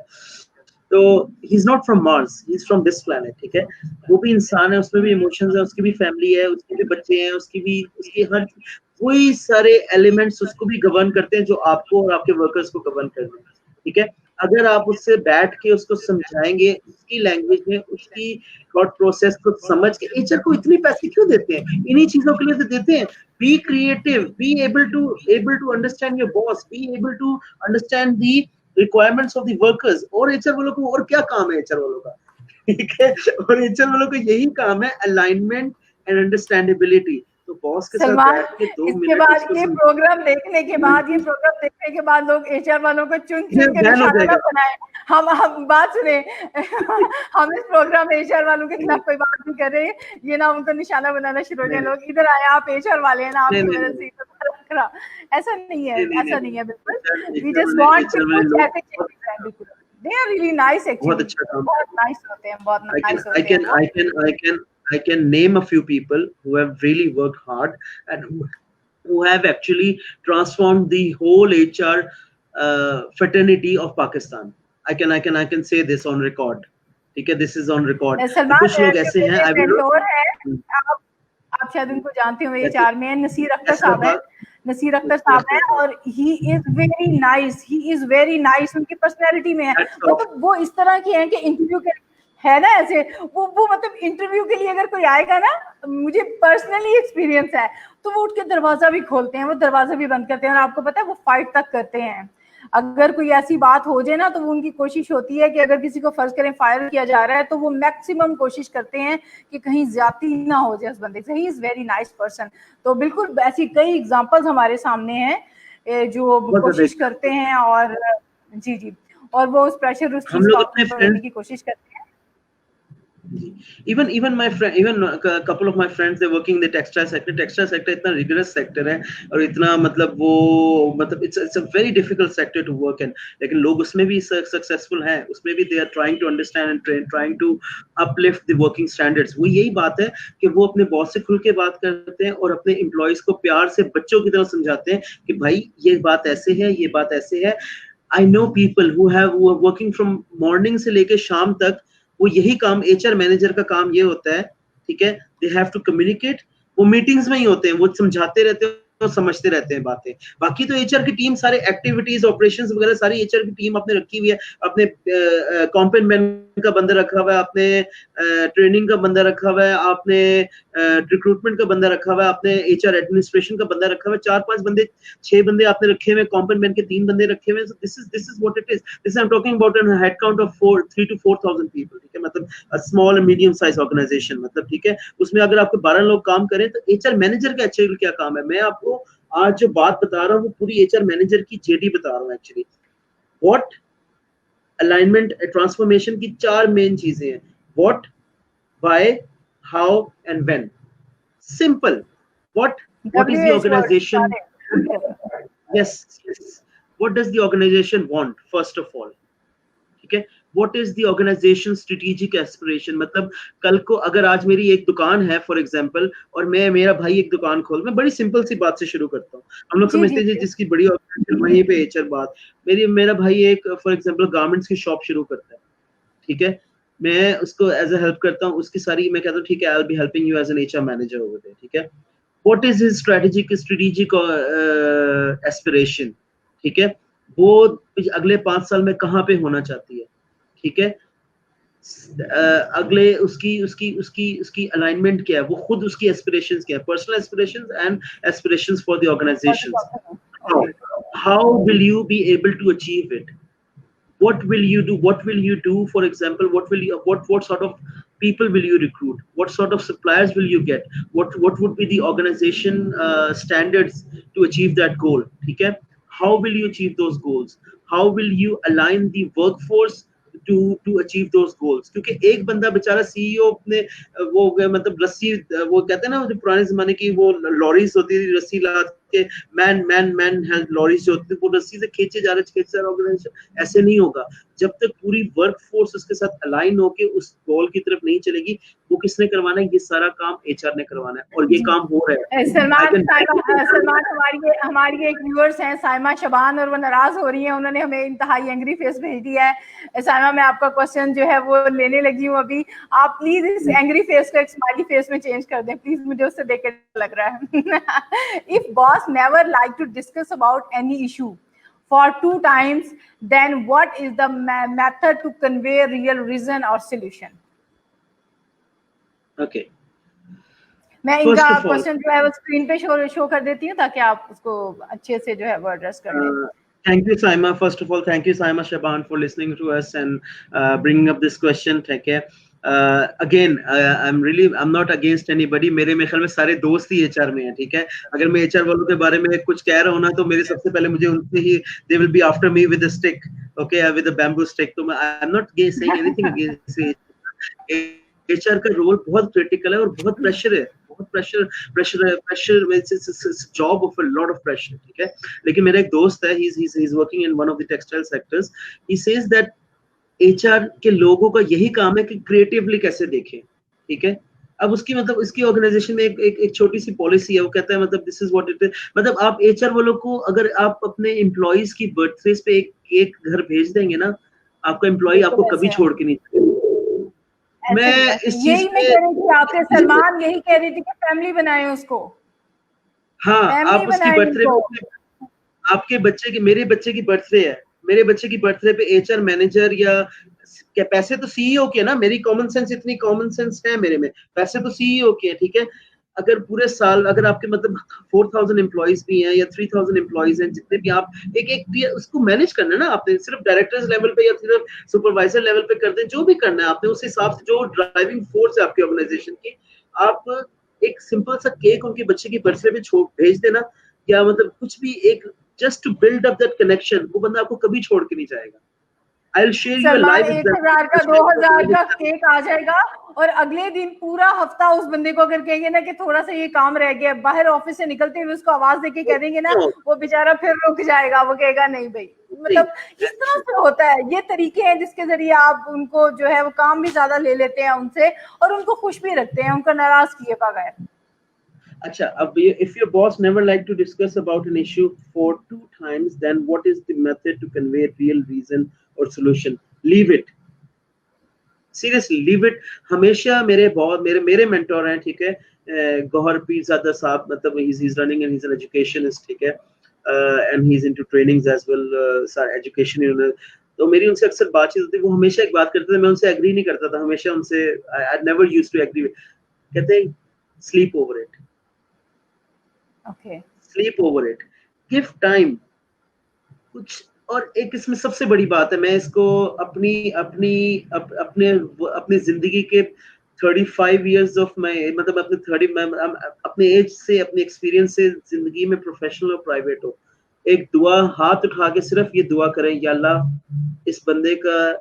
तो he is not from Mars, he is from this planet, ठीक है। वो भी इंसान है, उसमें भी इमोशंस है, उसकी भी फैमिली है, उसके भी बच्चे हैं, उसकी हर वही सारे एलिमेंट्स उसको भी गवर्न करते हैं जो आपको और आपके वर्कर्स को गवर्न करते हैं, ठीक है। अगर आप उससे बैठ के उसको समझाएंगे उसकी लैंग्वेज में, उसकी थॉट प्रोसेस को समझ के, एचआर को इतने पैसे क्यों देते हैं? इन्हीं चीजों के लिए तो देते हैं। Be creative, be able to understand your boss, be able to understand the requirements of the workers। और एचआर वालों को और क्या काम है एचआर वालों का? ठीक है, और एचआर वालों को यही काम है, अलाइनमेंट एंड अंडरस्टैंडेबिलिटी। तो बॉस के साथ सलमान, बैठ के 2 इसके मिनट बाद उसको ये प्रोग्राम देखने के बाद लोग एचआर वालों को चुन के बैन हो निशाना जाएगा। ना बनाए। हम बात सुने हम इस प्रोग्राम में एचआर वालों के खिलाफ कोई बात नहीं कर रहे, ये ना उनको निशाना बनाना शुरू हो जाए, लोग इधर आए आप एचआर वाले हैं ना, आपकी वजह से खरा। ऐसा नहीं है, ऐसा नहीं है बिल्कुल। वी जस्ट वांट टू कुछ ऐसे चेंजेस हैं बिल्कुल। They are really nice actually, बहुत अच्छा काम। बहुत नाइस होते हैं, बहुत नाइस होते हैं। I can name a few people who have really worked hard and who have actually transformed the whole HR fraternity of Pakistan. I can say this on record. ठीक है, this is on record। Salman, कुछ लोग ऐसे हैं, I will आप शायद उनको जानते हो, HR में नसीर अख्तर साहब है, नसीर अख्तर साहब है, और ही इज वेरी नाइस, उनकी पर्सनैलिटी में है। मतलब वो इस तरह की है कि इंटरव्यू के है ना, ऐसे वो मतलब इंटरव्यू के लिए अगर कोई आएगा ना, मुझे पर्सनली एक्सपीरियंस है, तो वो उठ के दरवाजा भी खोलते हैं, वो दरवाजा भी बंद करते हैं, और आपको पता है वो फाइट तक करते हैं। अगर कोई ऐसी बात हो जाए ना, तो वो उनकी कोशिश होती है कि अगर किसी को फर्ज करें फायर किया जा रहा है, तो वो मैक्सिमम कोशिश करते हैं कि कहीं ज्यादती ना हो जाए उस बंदे से। He is very nice person. तो बिल्कुल ऐसी कई एग्जांपल्स हमारे सामने हैं जो कोशिश करते हैं, और जी, और वो उस प्रेशर, उस चीज को करने की कोशिश करते हैं। even my friend, even a couple of my friends, they're working in the textile sector। इतना rigorous sector है, और इतना मतलब it's a very difficult sector to work in, लेकिन लोग उसमें भी successful हैं, उसमें भी they are trying to understand and trying to uplift the working standards। वो यही बात है कि वो अपने बॉस से खुल के बात करते हैं और अपने एम्प्लॉइज को प्यार से बच्चों की तरह समझाते हैं कि भाई ये बात ऐसे है, ये बात ऐसे है। I know people who are working from morning से लेके शाम तक, वो यही काम, एचआर मैनेजर का काम ये होता है, ठीक है, दे हैव टू कम्युनिकेट। वो मीटिंग्स में ही होते हैं, वो समझाते रहते हैं और समझते रहते हैं बातें। बाकी तो एचआर की टीम सारे एक्टिविटीज, ऑपरेशंस वगैरह सारी एचआर की टीम आपने रखी हुई है। अपने कॉम्पेनमेंट का बंदा रखा हुआ है, आपने ट्रेनिंग का बंदा रखा हुआ है, आपने रिक्रूटमेंट का बंदा रखा हुआ है, आपने एचआर एडमिनिस्ट्रेशन का बंदा रखा हुआ है। 4-5 बंदे, 6 बंदे आपने रखे हुए, कॉम्पेनमेंट के 3 बंदे रखे हुए। This is what it is. This I am talking about an head count of 3 to 4,000 people. ठीक है, मतलब a small and medium size organisation, मतलब ठीक है, उसमें अगर आपको 12 लोग काम करें तो एचआर मैनेजर का एक्चुअली क्या काम है? मैं आपको आज जो बात बता रहा हूँ वो पूरी एचआर मैनेजर की जेडी बता रहा हूँ एक्चुअली। व्हाट अलाइनमेंट ट्रांसफॉर्मेशन की 4 मेन चीजें हैं। What, why, how and when. Simple. What is the organisation? yes what does the organization want first of all? ठीक है, what is the organization strategic aspiration? मतलब कल को अगर आज मेरी एक दुकान है फॉर एग्जांपल, और मेरा भाई एक दुकान खोल, मैं बड़ी सिंपल सी बात से शुरू करता हूँ। हम लोग समझते हैं जिसकी बड़ी ऑर्गेनाइजेशन वहीं पे एचआर बात। मेरा भाई एक फॉर एग्जांपल गारमेंट्स की शॉप शुरू करता है, ठीक है, मैं उसको एज अ हेल्प करता हूँ, उसकी सारी मैं कहता हूँ ठीक है, I will be helping you as an HR manager over there. ठीक है, what is his strategic aspiration? ठीक है, वो अगले 5 साल में कहाँ पे होना चाहती है? ठीक है, अगले उसकी अलाइनमेंट क्या है, वो खुद उसकी एस्पिरेशंस क्या है, personal aspirations and aspirations for the organisations. How will you be able to achieve it? what will you do? For example, what sort of people will you recruit? What sort of suppliers will you get? What would be the organization standards to achieve that goal? ठीक है, how will you achieve those goals? How will you align the workforce to achieve those goals? क्योंकि एक बंदा बेचारा CEO अपने वो मतलब रस्सी, वो कहते हैं ना, जो पुराने जमाने की वो लॉरीज होती थी, रस्सी ला के मैन लॉरीज जो होती थी, वो रस्सी से खींचे जा रहे ऑर्गेनाइजेशन। ऐसे नहीं होगा जब तक पूरी वर्कफोर्स उसके साथ अलाइन होके उस गोल की तरफ नहीं चलेगी। वो किसने करवाना है? ये सारा काम एचआर ने करवाना है, और ये काम हो रहा है। सलमान हमारी एक व्यूअर्स हैं साइमा शबान, और वो नाराज हो रही है, उन्होंने हमें इंतहाई एंग्री फेस भेज दिया है। साइमा, मैं आपका क्वेश्चन जो है वो लेने लगी हूँ अभी। आप प्लीज इस एंग्री फेस को एक स्माइली फेस में चेंज कर दें प्लीज, मुझे उससे देख के लग रहा है। If boss never like to discuss about any issue, for 2 times, then what is the method to convey real reason or solution? Okay. मैं इनका क्वेश्चन जो है वो स्क्रीन पे शो कर देती हूँ ताकि आप उसको अच्छे से जो है वो एड्रेस कर लें. Thank you, Saima. First of all, thank you, Saima Shaban, for listening to us and bringing up this question. Take care. Again, I'm not against anybody. मेरे ख्याल में सारे दोस्त ही HR में हैं, ठीक है. अगर मैं HR वालों के बारे में कुछ कह रहा हूँ ना, तो मेरे सबसे पहले मुझे उनसे ही they will be after me with a stick, okay, with a bamboo stick. तो मैं I'm not saying anything against HR का रोल बहुत क्रिटिकल है और बहुत प्रेशर है, बहुत प्रेशर में job of a lot of pressure, ठीक है. लेकिन मेरा एक दोस्त है, he is working in one of the textile sectors. He says that HR के लोगों का यही काम है कि क्रिएटिवली कैसे देखें, ठीक है. अब उसकी मतलब इसकी ऑर्गेनाइजेशन में एक छोटी सी पॉलिसी है. वो कहता है मतलब this is what it is. मतलब आप HR वालों को अगर आप अपने एम्प्लॉइज की बर्थडेज पे एक घर भेज देंगे ना, आपका एम्प्लॉय आपको कभी छोड़ के नहीं जाएगा. मैं इस चीज यही मैं कह रही थी, आपके सलमान यही कह रही थी कि फैमिली बनाए उसको. हाँ, आप उसकी बर्थडे पे आपके बच्चे की, मेरे बच्चे की बर्थडे है, मेरे बच्चे की बर्थडे पे HR मैनेजर या क्या, पैसे तो CEO के है ना. मेरी कॉमन सेंस, इतनी कॉमन सेंस है मेरे में, पैसे तो CEO के है, ठीक है. अगर पूरे साल अगर आपके मतलब 4000 एम्प्लॉइज भी हैं या 3000 एम्प्लॉइज हैं, जितने भी आप एक उसको मैनेज करना है ना आपने. सिर्फ डायरेक्टर्स लेवल पे या सिर्फ सुपरवाइजर लेवल पे कर दें, जो भी करना है आपने, उस हिसाब से जो ड्राइविंग फोर्स है आपकी ऑर्गेनाइजेशन की, आप एक सिंपल सा केक उनके बच्चे की बर्थडे पे भेज देना, या मतलब कुछ भी एक just to build up that connection. वो बंदा आपको कभी छोड़ के नहीं जाएगा. I'll share you a live example. 1000 का 2000 का केक आ जाएगा और अगले दिन पूरा हफ्ता उस बंदे को अगर कहेंगे ना कि थोड़ा सा ये काम रह गया, बाहर ऑफिस से निकलते हुए उसको आवाज देके कह देंगे ना, वो बेचारा फिर रुक जाएगा. वो कहेगा नहीं भाई. मतलब इस तरह से होता है. ये तरीके हैं जिसके जरिए आप उनको जो है वो काम भी ज्यादा ले लेते हैं उनसे और उनको खुश भी रखते हैं, उनको नाराज किए बगैर. अच्छा, अब if your boss never like to discuss about an issue for 2 times, then what is the method to convey real reason or solution? Leave it. Seriously, leave it. हमेशा मेरे बहुत मेरे मेंटोर हैं, ठीक है. गौहर पीरजादा साहब, मतलब he's running and he's an educationist, ठीक है. And he's into trainings as well, education. तो मेरी उनसे अक्सर बातचीत होती है. वो हमेशा एक बात करते थे, मैं उनसे एग्री नहीं करता था. हमेशा उनसे I never used to agree. कहते हैं sleep over it. Okay. Sleep over it. Give time. कुछ और एक इसमें सबसे बड़ी बात है, मैं इसको अपने जिंदगी के 35 years ऑफ माय, मतलब अपने एज से, अपने एक्सपीरियंस से, जिंदगी में प्रोफेशनल और प्राइवेट हो, एक दुआ हाथ उठा के सिर्फ ये दुआ करें, या अल्लाह इस बंदे का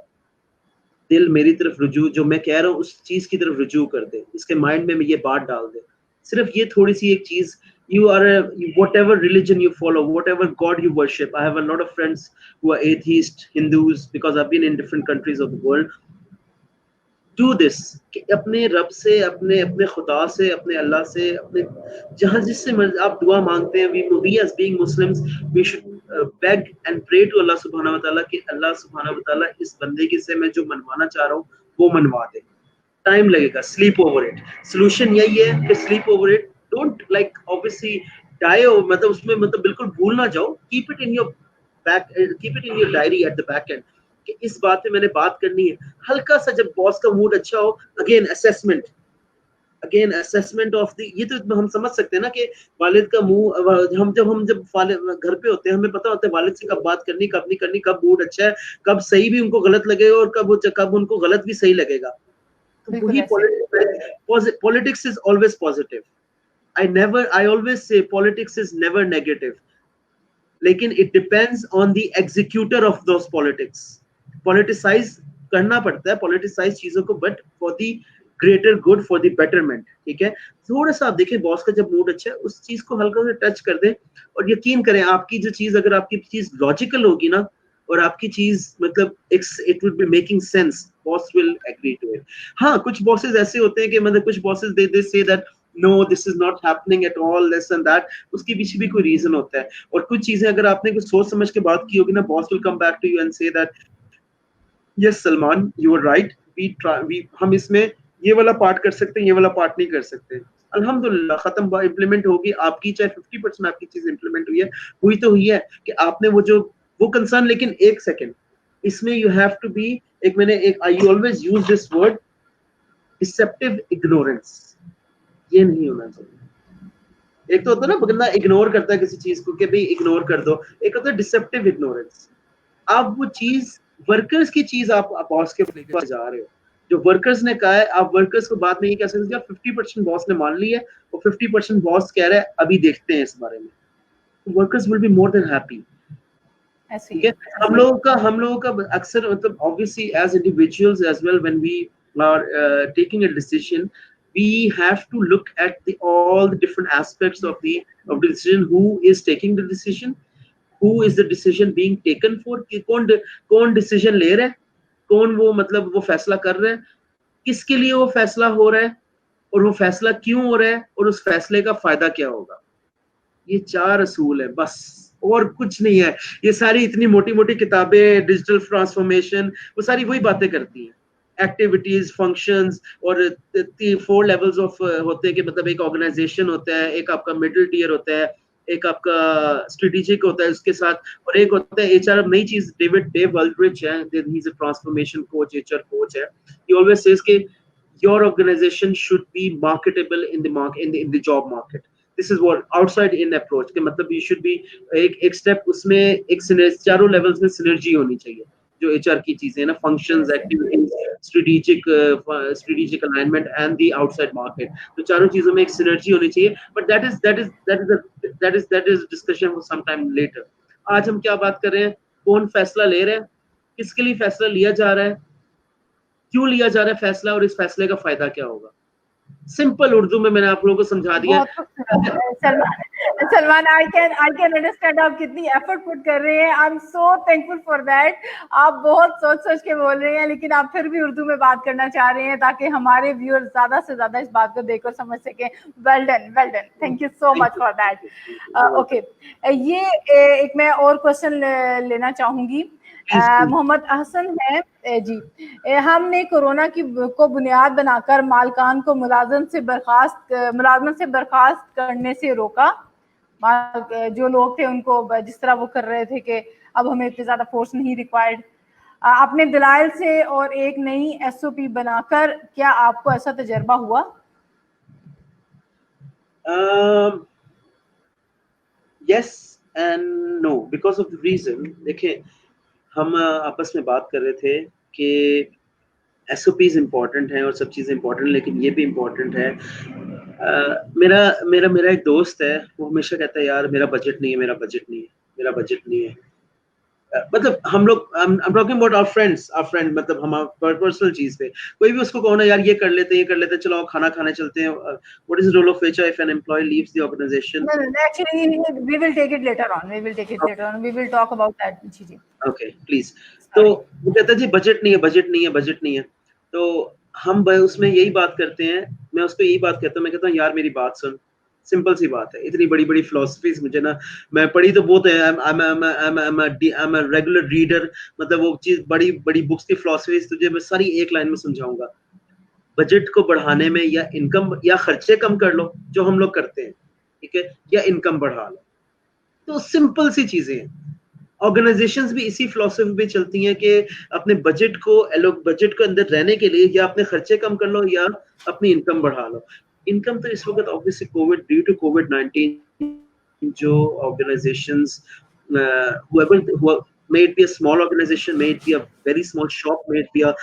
दिल मेरी तरफ रुजू, जो मैं कह रहा हूँ उस चीज की तरफ रुजू कर दे, इसके माइंड में ये बात डाल दे. सिर्फ ये थोड़ी सी एक चीज. You are whatever religion you follow, whatever God you worship. I have a lot of friends who are atheists, Hindus, because I've been in different countries of the world. Do this. अपने रब से, अपने खुदा से, अपने अल्लाह से, अपने जहाँ जिससे आप दुआ मांगते हैं, we as being Muslims, we should beg and pray to Allah subhanahu wa ta'ala कि अल्लाह subhanahu wa ta'ala इस बंदे की से मैं जो मनवाना चाह रहा हूँ वो मनवा दे. टाइम लगेगा. Sleep over it. Solution यही है कि sleep over it. Don't like obviously die, मतलब उसमें मतलब बिल्कुल भूल ना जाओ. Keep it in your diary at the back end कि इस बात पे मैंने बात करनी है. हल्का सा जब बॉस का मूड अच्छा हो, अगेन assessment of the, ये तो हम समझ सकते हैं ना कि वालिद का मुंह, हम जब घर पे होते हैं हमें पता होता है वालिद से कब बात करनी, कब नहीं करनी, कब मूड अच्छा है, कब सही भी उनको गलत लगेगा और कब उनको गलत भी सही लगेगा. तो वही politics is always positive. I always say politics is never negative. लेकिन it depends on the executor of those politics. Politicize करना पड़ता है, politicize चीजों को, but for the greater good, for the betterment. ठीक है. थोड़ा सा आप देखें बॉस का जब मूड अच्छा है, उस चीज को हल्का सा टच कर दें और यकीन करें आपकी जो चीज, अगर आपकी चीज लॉजिकल होगी ना और आपकी चीज मतलब it will be making sense, boss will agree to it. हाँ, कुछ बॉसेस ऐसे होते हैं कि मतलब कुछ bosses they say that no, this is not happening at all, this and that. उसके पीछे भी कोई रीजन होता है. और कुछ चीजें अगर आपने कुछ सोच समझ के बात की होगी ना, boss will come back to you and say that yes Salman, you are right, हम इसमें ये वाला पार्ट कर सकते हैं, ये वाला पार्ट नहीं कर सकते. अल्हम्दुलिल्लाह खत्म, इम्प्लीमेंट होगी आपकी, चाहे 50% आपकी चीज इम्प्लीमेंट हुई है तो हुई है कि आपने वो जो वो कंसर्न, लेकिन एक सेकंड, इसमें यू हैव टू बी, एक मैंने एक I always use this word deceptive ignorance, ये नहीं होना चाहिए। एक तो होता है ना बंदा इग्नोर करता है किसी चीज को कि भाई इग्नोर कर दो, एक होता है डिसेप्टिव इग्नोरेंस। आप वो चीज वर्कर्स की चीज आप बॉस के लेकर जा रहे हो, जो वर्कर्स ने कहा है, आप वर्कर्स को बाद में ये कह सकते हैं 50% बॉस ने मान ली है और 50% बॉस कह रहा है अभी देखते हैं इस बारे में, workers will be more than happy. ठीक है, हम लोगों का अक्सर मतलब obviously as individuals as well when we are taking a decision, we have to look at all the different aspects of the decision, who is taking the decision, who is the decision being taken for, कि कौन decision ले रहा है, कौन वो मतलब वो फैसला कर रहा है, किसके लिए वो फैसला हो रहा है, और वो फैसला क्यों हो रहा है, और उस फैसले का फायदा क्या होगा। ये 4 असूल है बस, और कुछ नहीं है। ये सारी इतनी मोटी मोटी किताबें, डिजिटल ट्रांसफॉर्मेशन, वो सारी वही बातें करती हैं, एक्टिविटीज, फंक्शंस, और 4 लेवल्स ऑफ होते हैं कि मतलब एक ऑर्गेनाइजेशन होता है, एक आपका मिडिल टियर होता है, एक आपका स्ट्रेटेजिक होता है उसके साथ, और एक होता है एचआर। नई चीज डेव अल्ड्रिच है, he is a transformation coach, HR coach है। ही ऑलवेज सेज कि your organisation should be marketable in the job market. This is what outside in approach के मतलब यू शुड बी एक step उसमें एक चारों levels में सिनर्जी होनी चाहिए, जो एचआर की चीजें ना, functions, activities, strategic alignment and the outside market, तो चारों चीजों में एक सिनर्जी होनी चाहिए। But that is discussion for some time later. आज हम क्या बात कर रहे हैं, कौन फैसला ले रहा है, किसके लिए फैसला लिया जा रहा है, क्यों लिया जा रहा है फैसला, और इस फैसले का फायदा क्या होगा। सिंपल उर्दू में मैंने आप लोगों को समझा दिया। सलमान, आई कैन अंडरस्टैंड आप कितनी एफर्ट पुट कर रहे हैं। I am so thankful for that. आप बहुत सोच के बोल रहे हैं, लेकिन आप फिर भी उर्दू में बात करना चाह रहे हैं ताकि हमारे व्यूअर्स ज्यादा से ज्यादा इस बात को देखकर समझ सकें। Well done, thank you so much for that. Okay, ये एक मैं और क्वेश्चन लेना चाहूंगी। मोहम्मद हसन है जी, हमने कोरोना को बुनियाद बनाकर मालकान को मुलाजमत से बर्खास्त करने से रोका। जो लोग थे उनको जिस तरह वो कर रहे थे कि अब हमें इतनी ज्यादा फोर्स नहीं रिक्वायर्ड, अपने दलाइल से और एक नई एसओपी बनाकर, क्या आपको ऐसा तजर्बा हुआ? Yes and no, because of the reason, देखिए हम आपस में बात कर रहे थे कि SOPs इम्पोर्टेंट हैं और सब चीज़ें इम्पोर्टेंट, लेकिन ये भी इम्पोर्टेंट है। मेरा एक दोस्त है, वो हमेशा कहता है यार मेरा बजट नहीं है। मतलब हम लोग I'm talking about our friend, मतलब हम पर्सनल चीज पे कोई भी उसको कहो ना यार ये कर लेते हैं, चलो खाना खाने चलते हैं। What is the role of HR if an employee leaves the organization? No, actually we will take it later on. We will talk about that. Ji. Okay, please. तो वो कहता है जी बजट नहीं है। तो हम उसमें यही बात करते हैं, मैं उसको यही बात कहता हूँ, मैं कहता हूँ यार मेरी बात सुन, सिंपल सी बात है, इतनी बड़ी फिलोसफीज मुझे ना, मैं पढ़ी तो बहुत है, I'm a regular reader, मतलब वो चीज बड़ी बुक्स की फिलोसफीज तुझे मैं सारी एक लाइन में समझाऊंगा। बजट को बढ़ाने में या इनकम या खर्चे कम कर लो जो हम लोग करते हैं, ठीक है, या इनकम बढ़ा लो, तो सिंपल सी चीजें हैं। ऑर्गेनाइजेशंस भी इसी फिलोसफी पे चलती हैं कि अपने बजट को अंदर रहने के लिए या अपने खर्चे कम कर लो या अपनी इनकम बढ़ा लो। इनकम तो इस वक्त ऑब्वियसली ड्यू टू कोविड-19 जो organisations may it be a small organization, may it be a very small shop, may it be a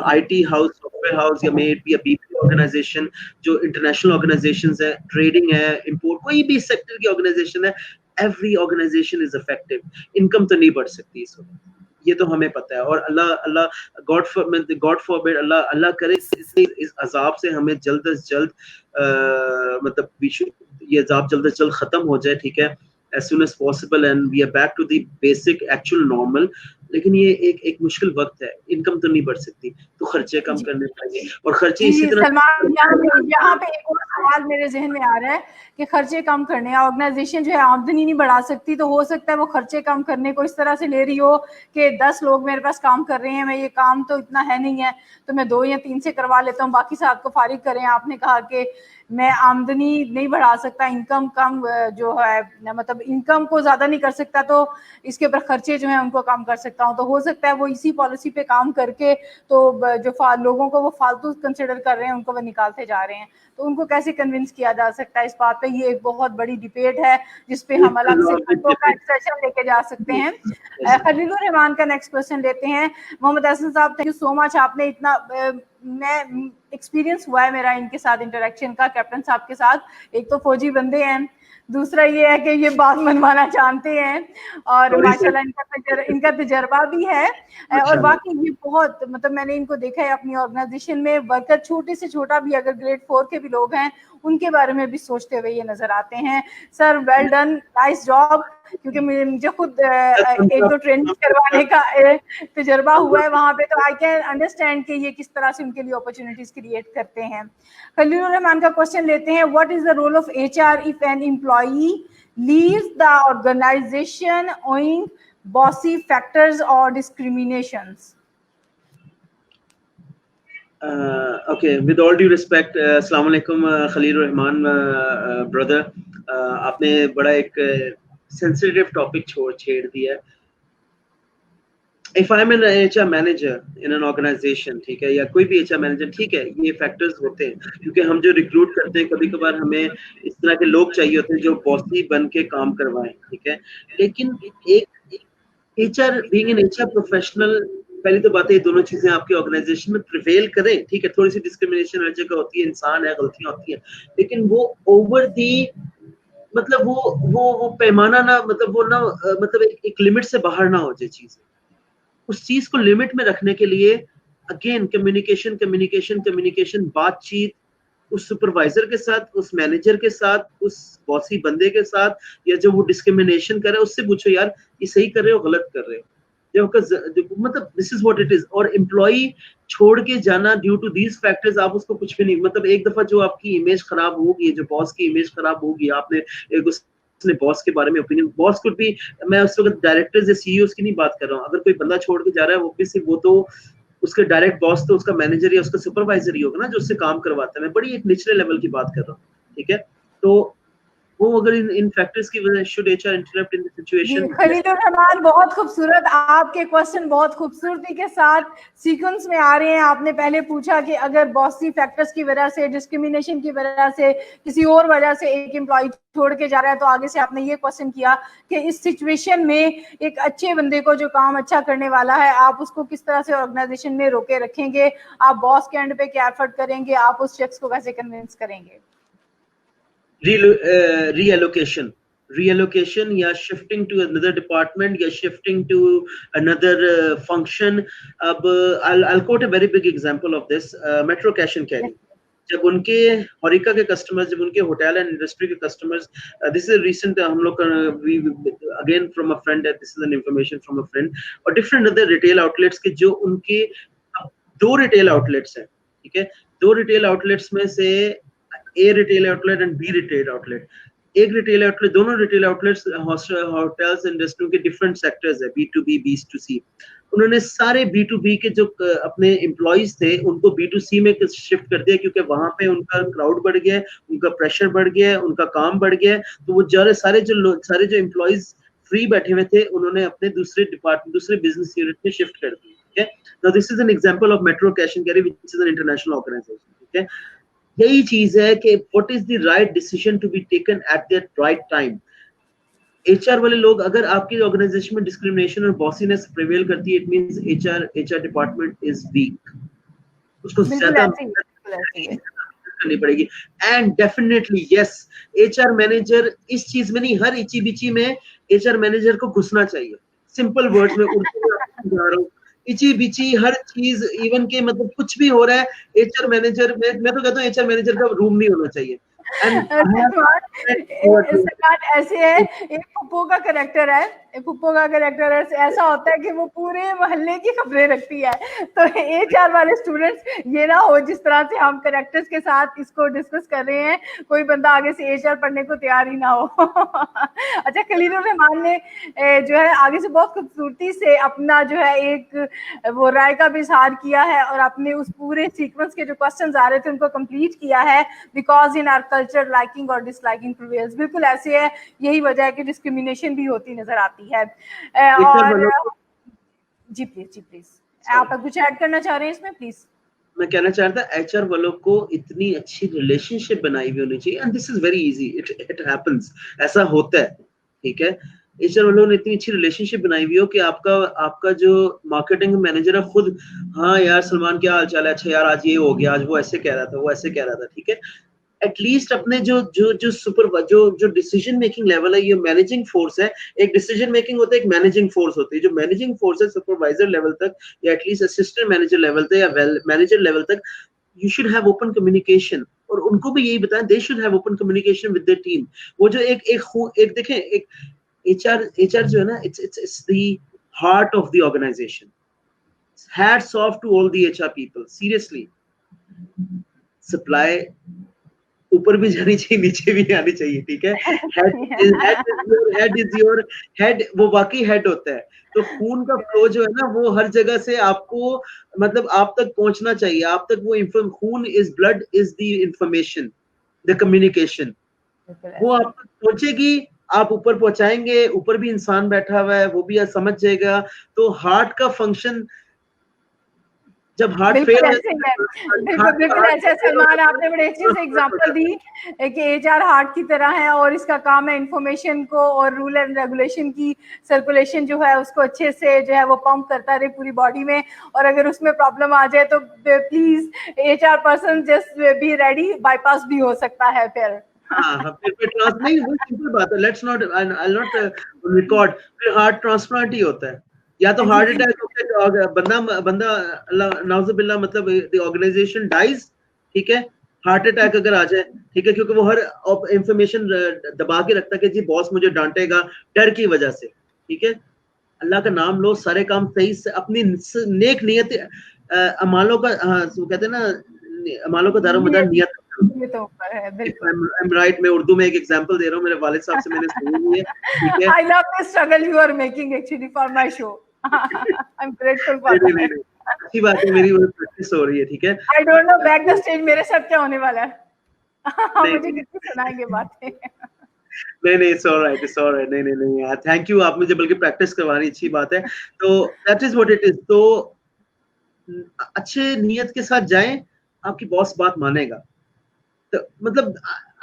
IT house, software house, या may it be a BPO organization, जो international organizations है, trading है, import, कोई भी sector की organisation है, every organization is affected. Income तो नहीं बढ़ सकती इस वक्त, ये तो हमें पता है। और अल्लाह गॉड फॉरबिड, अल्लाह करे इस अजाब से हमें जल्द से जल्द मतलब ये अजाब जल्द से जल्द खत्म हो जाए, ठीक है, as soon as possible and we are back to the basic actual normal। लेकिन ये एक मुश्किल वक्त है, इनकम तो नहीं बढ़ सकती, तो खर्चे कम करने पड़ेंगे, और खर्चे जी इसी तरह। सलमान, यहाँ पे एक और सवाल मेरे जहन में आ रहा है कि खर्चे कम करने, ऑर्गेनाइजेशन जो है आमदनी नहीं बढ़ा सकती, तो हो सकता है वो खर्चे कम करने को इस तरह से ले रही हो कि 10 लोग मेरे पास काम कर रहे हैं, मैं ये काम तो इतना है नहीं है तो मैं 2 या 3 से करवा लेता हूँ, बाकी 7 को फारिग करें। आपने कहा कि मैं आमदनी नहीं बढ़ा सकता, इनकम कम जो है मतलब इनकम को ज्यादा नहीं कर सकता, तो इसके ऊपर खर्चे जो है उनको कम कर सकता हूँ, तो हो सकता है वो इसी पॉलिसी पे काम करके तो जो लोगों को वो फालतू कंसिडर कर रहे हैं उनको वो निकालते जा रहे हैं, तो उनको कैसे कन्विंस किया जा सकता है इस बात पे? ये एक बहुत बड़ी डिबेट है जिसपे हम अलग से घंटों का सेशन लेके जा सकते हैं। खलीलुर रहमान का नेक्स्ट क्वेश्चन लेते हैं। मोहम्मद हसन साहब, थैंक यू सो मच, आपने इतना मैं एक्सपीरियंस हुआ है मेरा इनके साथ इंटरेक्शन का, कैप्टन साहब के साथ। एक तो फौजी बंदे हैं, दूसरा ये है कि ये बात मनवाना जानते हैं, और माशाल्लाह इनका तजर्बा भी है, और बाकी ये बहुत मतलब मैंने इनको देखा है अपनी ऑर्गेनाइजेशन में, वर्कर छोटे से छोटा भी अगर ग्रेड 4 के भी लोग हैं उनके बारे में भी सोचते हुए ये नजर आते हैं। Sir well done, nice job, क्योंकि मुझे खुद 1-2 ट्रेनिंग करवाने का तजर्बा हुआ है वहां पे, तो आई कैन अंडरस्टैंड कि ये किस तरह से उनके लिए अपॉर्चुनिटीज क्रिएट करते हैं। खलीलुर रहमान का क्वेश्चन लेते हैं। What is the role of HR if an employee leaves the organisation owing bossy factors or discriminations? Okay, with all due respect, अस्सलाम वालेकुम खलील रहमान ब्रदर, आपने बड़ा एक सेंसिटिव टॉपिक छेड़ दिया है। If I'm an HR manager in an organization, ठीक है, या कोई भी HR मैनेजर, ठीक है, ये फैक्टर्स होते हैं, क्योंकि हम जो रिक्रूट करते हैं कभी कभार हमें इस तरह के लोग चाहिए होते हैं जो बॉसी बन के काम करवाएं, ठीक है, लेकिन एक HR being an HR professional, पहली तो बात है ये दोनों चीजें आपकी ऑर्गेनाइजेशन में प्रिवेल करें, ठीक है, थोड़ी सी डिस्क्रिमिनेशन हर जगह होती है, इंसान है, गलतियां होती हैं, लेकिन वो ओवर दी मतलब वो पैमाना ना, मतलब वो ना मतलब एक लिमिट से बाहर ना हो जाए चीजें। उस चीज को लिमिट में रखने के लिए अगेन कम्युनिकेशन, बातचीत उस सुपरवाइजर के साथ, उस मैनेजर के साथ, उस बॉसी बंदे के साथ, या जो वो डिस्क्रिमिनेशन कर रहा है उससे पूछो यार ये सही कर रहे हो गलत कर रहे हो, मतलब this is what it is. और एम्प्लॉई छोड़ के जाना ड्यू टू दीज फैक्टर्स, आप उसको कुछ भी नहीं, मतलब एक दफा जो आपकी इमेज खराब होगी, जो बॉस की इमेज खराब होगी, आपने एक उसने बॉस के बारे में ओपिनियन, बॉस कुड भी, मैं उस वक्त डायरेक्टर्स या सीईओ की नहीं बात कर रहा हूँ, अगर कोई बंदा छोड़ के जा रहा है ऑब्वियसली वो तो उसके डायरेक्ट बॉस तो उसका मैनेजर या उसका सुपरवाइजर ही होगा ना जो उससे काम करवाता है। मैं बड़ी एक निचले लेवल की बात कर रहा हूँ, ठीक है, तो वो अगर इन फैक्टर्स की वजह should HR interrupt in the situation. Khalilur Rahman, बहुत खूबसूरत, आपके क्वेश्चन बहुत खूबसूरती के साथ सीक्वेंस में आ रहे हैं। आपने पहले पूछा कि अगर बॉसी फैक्टर्स की वजह से, डिस्क्रिमिनेशन की वजह से, किसी और वजह से एक एम्प्लॉय छोड़ के जा रहा है, तो आगे से आपने ये क्वेश्चन किया कि इस सिचुएशन में एक अच्छे बंदे को जो काम अच्छा करने वाला है आप उसको किस तरह से ऑर्गेनाइजेशन में रोके रखेंगे, आप बॉस के एंड पे क्या एफर्ट करेंगे, आप उस शख्स को कैसे कन्विंस करेंगे? reallocation या shifting to another department या shifting to another function. अब I'll quote a very big example of this. Metro Cash and Carry, जब उनके हॉरिका के कस्टमर्स, जब उनके होटल एंड इंडस्ट्री के कस्टमर्स, दिस इज रिसेंट, हम लोग again from a friend, this is an information from a friend, और different other retail outlets के जो उनके 2 रिटेल आउटलेट्स हैं, ठीक है, 2 रिटेल आउटलेट्स में से A retail outlet and B retail outlet, एक रिटेल आउटलेट, दोनों रिटेल आउटलेट्स होटल्स इंडस्ट्री के डिफरेंट सेक्टर्स है, B2B B2C, उन्होंने सारे B2B के जो अपने एम्प्लॉइज थे उनको B2C में शिफ्ट कर दिया, क्योंकि वहां पे उनका क्राउड बढ़ गया, उनका प्रेशर बढ़ गया, उनका काम बढ़ गया, तो वो सारे जो एम्प्लॉइज फ्री बैठे हुए थे उन्होंने अपने दूसरे डिपार्टमेंट, दूसरे बिजनेस यूनिट में शिफ्ट कर दिए, ठीक है। Now this is an example of metro cash and carry which is an international organisation, ठीक है। यही चीज है कि what is the right decision to be taken at the right time. HR वाले लोग, अगर आपकी ऑर्गेनाइजेशन में डिस्क्रिमिनेशन और बॉसीनेस प्रिवेल करती है, it means HR department is weak, उसको ज्यादा करनी पड़ेगी। And definitely yes, HR manager इस चीज में नहीं, हर इची बिची में एचआर मैनेजर को घुसना चाहिए। सिंपल वर्ड्स में उर्दू में समझा रहा हूँ, इची बिची हर चीज, इवन के मतलब कुछ भी हो रहा है, एचआर मैनेजर में, मैं तो कहता हूँ एचआर मैनेजर का रूम नहीं होना चाहिए। ऐसे है, एक पप्पू का कैरेक्टर है, फुप्पो का कैरेक्टर ऐसा होता है कि वो पूरे मोहल्ले की खबरें रखती है, तो HR वाले स्टूडेंट्स ये ना हो जिस तरह से हम कैरेक्टर्स के साथ इसको डिस्कस कर रहे हैं, कोई बंदा आगे से HR पढ़ने को तैयार ही ना हो। अच्छा, खलीलुर रहमान ने जो है आगे से बहुत खूबसूरती से अपना जो है एक वो राय का भी इजहार किया है और अपने उस पूरे सीक्वेंस के जो क्वेश्चंस आ रहे थे उनको कंप्लीट किया है, because in our culture liking और डिसलाइकिंग प्रिवेल्स। बिल्कुल ऐसे है, यही वजह है कि डिस्क्रिमिनेशन भी होती नजर आती है। और जी प्लीज आप कुछ ऐड करना चाह रहे हैं इसमें, प्लीज। मैं कहना चाहता HR वालों को इतनी अच्छी रिलेशनशिप बनाई हुई होनी चाहिए, and this is very easy, it happens, ऐसा होता है, ठीक है। HR वालों ने इतनी अच्छी रिलेशनशिप बनाई हुई हो कि आपका जो मार्केटिंग मैनेजर है खुद, हाँ यार सलमान क्या हाल चाल है, अच्छा यार आज ये हो गया, आज वो ऐसे कह रहा था, वो ऐसे कह रहा था, ठीक है। एटलीस्ट अपने जो सुपर जो डिसीजन मेकिंग लेवल है, ये मैनेजिंग फोर्स है, एक डिसीजन मेकिंग होता है, एक मैनेजिंग फोर्स होती है। जो मैनेजिंग फोर्स है सुपरवाइजर लेवल तक या एटलीस्ट असिस्टेंट मैनेजर लेवल तक या मैनेजर लेवल तक, you should have open communication, और उनको भी यही बताएं, they should have open communication with their team. वो जो एक देखें, एक HR जो है ना, it's the heart of the organization. Hats off to all the HR people, seriously. Supply ऊपर भी जानी चाहिए, नीचे भी आनी चाहिए, ठीक है। हेड वो वाकई हेड होता है, तो खून का फ्लो जो है ना वो हर जगह से आपको मतलब आप तक पहुंचना चाहिए, आप तक वो खून is blood is the information, the communication, वो आप तक पहुंचेगी, आप ऊपर पहुंचाएंगे, ऊपर भी इंसान बैठा हुआ है, वो भी समझ जाएगा। तो हार्ट का फंक्शन, जब हार्ट फेल बिल्कुल ऐसे सलमान, आपने बड़े अच्छे से एग्जांपल दी कि HR हार्ट की तरह है और इसका काम है इंफॉर्मेशन को और रूल एंड रेगुलेशन की सर्कुलेशन जो है उसको अच्छे से जो है वो पंप करता रहे पूरी बॉडी में, और अगर उसमें प्रॉब्लम आ जाए तो please HR person just be ready, bypass भी हो सकता है फिर। नहीं, वो सिंपल बात है, let's not, I not record, फिर हार्ट ट्रांसप्लांट ही होता है, या तो हार्ट अटैक होता है, बंदा नाउजुबिल्लाह मतलब द ऑर्गेनाइजेशन डाइज, ठीक है। हार्ट अटैक अगर आ जाए, ठीक है, क्योंकि वो हर इंफॉर्मेशन दबा के रखता है कि जी बॉस मुझे डांटेगा, डर की वजह से, ठीक है। अल्लाह का नाम लो, सारे काम सही से, अपनी नेक नियत अमालों का, कहते हैं ना, अमालों का दारोमदार नियत, ये तो ऊपर है। बिल्कुल I'm right, मैं उर्दू में एक एग्जांपल दे रहा हूँ, मेरे वालिद साहब से मैंने सुनी है, ठीक है। I love the struggle you are making actually for my show. I'm grateful for that. अच्छी बात है, मेरी प्रैक्टिस हो रही है, ठीक है। I don't know back the stage मेरे साथ क्या होने वाला है। मुझे कितनी सुनाएंगे बातें। नहीं, it's all right, नहीं यार, थैंक यू, आप मुझे बल्कि प्रैक्टिस करवा रही, अच्छी बात है। तो that is what it is. तो अच्छे नियत के साथ जाएं, आपकी बॉस बात मानेगा। तो मतलब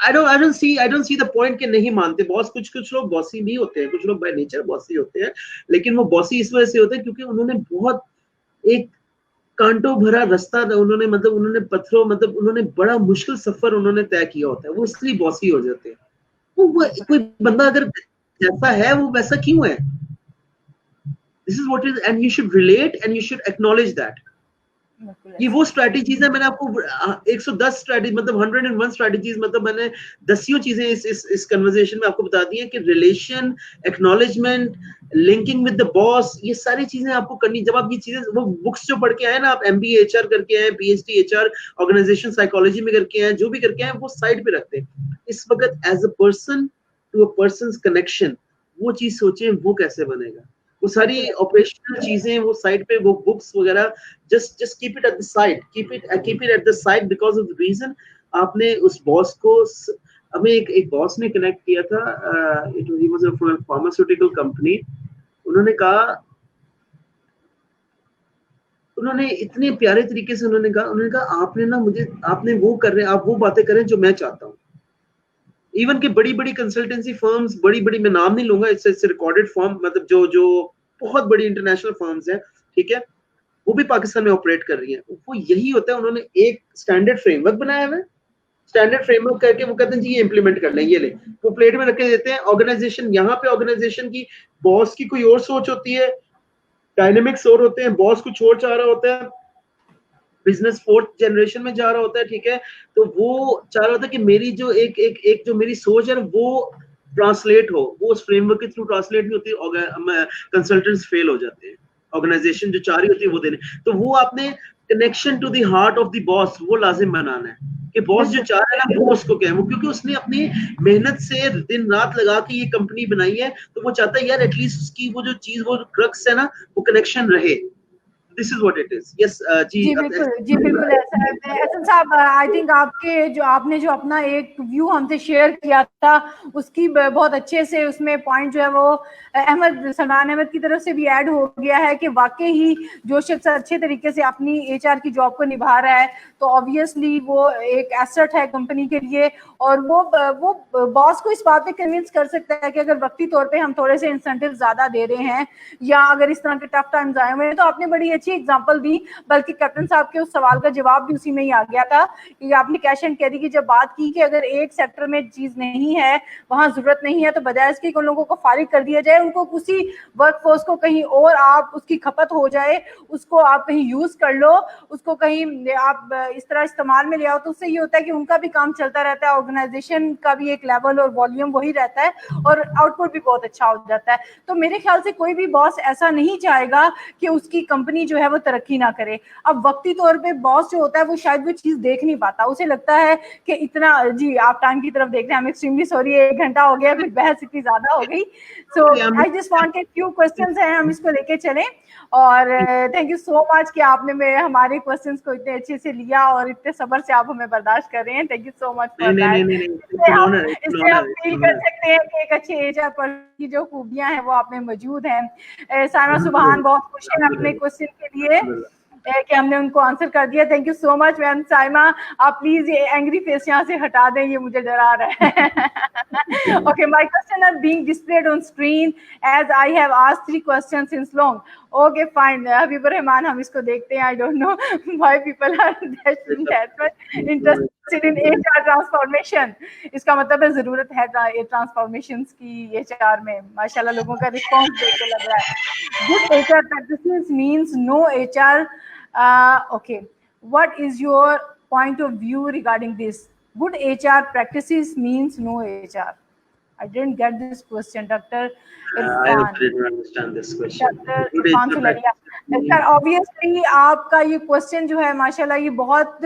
I don't see the point कि नहीं मानते बॉस। कुछ लोग बॉसी भी होते हैं, कुछ लोग बाय नेचर बॉसी होते हैं, लेकिन वो बॉसी इस वजह से होते हैं क्योंकि उन्होंने बहुत एक कांटों भरा रास्ता, उन्होंने पत्थरों, मतलब उन्होंने बड़ा मुश्किल सफर उन्होंने तय किया होता है, वो इसलिए बॉसी हो जाते हैं। वो कोई बंदा अगर जैसा है वो वैसा क्यों है? This is what is, and you should relate and you should acknowledge that. ये वो स्ट्रेटजीज है, मैंने आपको 110 स्ट्रेटजी, मतलब 101 स्ट्रेटजीज, मतलब मैंने 10 चीजें इस कन्वर्सेशन में आपको बता दी हैं कि relation, acknowledgement, linking with the boss, ये सारी चीजें आपको करनी। जब आप ये चीजें, वो बुक्स जो पढ़ के आए ना, आप MBA HR करके आए, PhD HR ऑर्गेनाइजेशन साइकोलॉजी में करके आए, जो भी करके आए, वो साइड पे रखते हैं। इस वक्त as a person to a person's connection, वो चीज सोचें वो कैसे बनेगा। वो सारी ऑपरेशनल चीजें वो साइड पे, वो बुक्स वगैरह, just keep it at the side, keep it at the side, because of the reason आपने उस बॉस को, हमें एक बॉस ने कनेक्ट किया था, it was from a pharmaceutical company. उन्होंने कहा, उन्होंने इतने प्यारे तरीके से उन्होंने कहा आपने ना मुझे, आपने वो कर रहे हैं, आप वो बातें करें जो मैं चाहता हूँ। इवन के बड़ी कंसल्टेंसी फर्म्स, बड़ी मैं नाम नहीं लूंगा, इससे रिकॉर्डेड फर्म, मतलब जो बहुत बड़ी इंटरनेशनल फर्म्स हैं, ठीक है, वो भी पाकिस्तान में ऑपरेट कर रही हैं। वो यही होता है, उन्होंने एक स्टैंडर्ड फ्रेमवर्क बनाया हुआ है, स्टैंडर्ड फ्रेमवर्क करके वो कहते हैं जी ये इंप्लीमेंट कर लें, ये ले, वो प्लेट में रख के देते हैं। ऑर्गेनाइजेशन, यहाँ पे ऑर्गेनाइजेशन की बॉस की कोई और सोच होती है, डायनेमिक्स और होते हैं, बॉस कुछ और चाह रहा होता है, बिजनेस 4th जनरेशन में जा रहा होता है, ठीक है। तो वो चाह रहा होता है कि मेरी जो एक जो मेरी सोच है वो ट्रांसलेट हो, वो उस फ्रेमवर्क के थ्रू ट्रांसलेट नहीं होती, कंसल्टेंट्स फेल हो जाते हैं, ऑर्गेनाइजेशन जो चाह रही होती है वो देने। तो वो आपने connection to the heart of the boss वो लाजिम बनाना है कि बॉस जो चाह रहा है ना वो उसको क्या है, वो क्योंकि उसने अपनी मेहनत से दिन रात लगा के ये कंपनी बनाई है, तो वो चाहता है यार एटलीस्ट उसकी वो जो चीज वो क्रक्स है ना वो कनेक्शन रहे। This is what it is. Yes जी बिल्कुल ऐसा है। एहसन साहब, आई थिंक आपने जो अपना एक व्यू हमसे शेयर किया था उसकी बहुत अच्छे से उसमें पॉइंट जो है वो सलमान अहमद की तरफ से भी ऐड हो गया है कि वाकई ही जो शख्स अच्छे तरीके से अपनी एचआर की जॉब को निभा रहा है तो ऑब्वियसली वो एक एसेट है कंपनी के लिए, और वो बॉस को इस बात पे कन्विंस कर सकता है कि अगर वक्ती तौर पे हम थोड़े से इंसेंटिव ज्यादा दे रहे हैं या अगर इस तरह के टफ टाइम्स आए हुए हैं। तो आपने बड़ी अच्छी एग्जांपल दी, बल्कि कैप्टन साहब के उस सवाल का जवाब भी उसी में ही आ गया था कि आपने कैश एंड कैरी की जब बात की कि अगर एक सेक्टर में चीज नहीं है, वहां जरूरत नहीं है, तो बजाय इसके उन लोगों को फारिग कर दिया जाए, उनको उसी वर्कफोर्स को कहीं और आप उसकी खपत हो जाए, उसको आप कहीं यूज कर लो, उसको कहीं आप इस तरह इस्तेमाल में ले आओ, तो उससे ये होता है कि उनका भी काम चलता रहता है, ऑर्गेनाइजेशन का भी एक लेवल और वॉल्यूम वही रहता है और आउटपुट भी बहुत अच्छा हो जाता है। तो मेरे ख्याल से कोई भी बॉस ऐसा नहीं चाहेगा कि उसकी कंपनी जो है वो तरक्की ना करे। अब वक्ती तौर पे बॉस जो होता है वो शायद वो चीज देख नहीं पाता, उसे लगता है कि इतना, जी आप टाइम की तरफ देख रहे हैं, हम एक्सट्रीमली सॉरी 1 घंटा हो गया, कुछ बहस इतनी ज्यादा हो गई। So I just wanted few questions हैं, हम इसको लेके चलें, और थैंक यू सो मच कि आपने हमारे क्वेश्चंस को इतने अच्छे से लिया और इतने सब्र से आप हमें बर्दाश्त कर रहे हैं। Thank you so much for that. इससे हम फील कर सकते हैं कि एक अच्छे एचआर पर्सन की जो खूबियां हैं वो आप में मौजूद हैं। साना सुबहान बहुत खुश है अपने क्वेश्चन के लिए कि हमने उनको आंसर कर दिया। Thank you so much ma'am. Saima, आप प्लीज ये एंग्री फेस यहाँ से हटा दें, ये मुझे डरा रहा है। Okay, my question are being displayed on screen as I have asked 3 questions since long. Okay fine, Habibur Rahman, हम इसको देखते हैं। I don't know why people are that much interested in HR transformation. इसका मतलब है जरूरत है ट्रांसफॉर्मेशंस की एचआर में। माशाल्लाह लोगों का रिस्पांस देख के लग रहा है। Good HR practices means no HR. Okay, what is your point of view regarding this? Good HR practices means no HR. I didn't get this question, Dr. I didn't understand this question. Dr. Irfan Sularia. Sir obviously आपका ये question जो है माशाल्लाह ये बहुत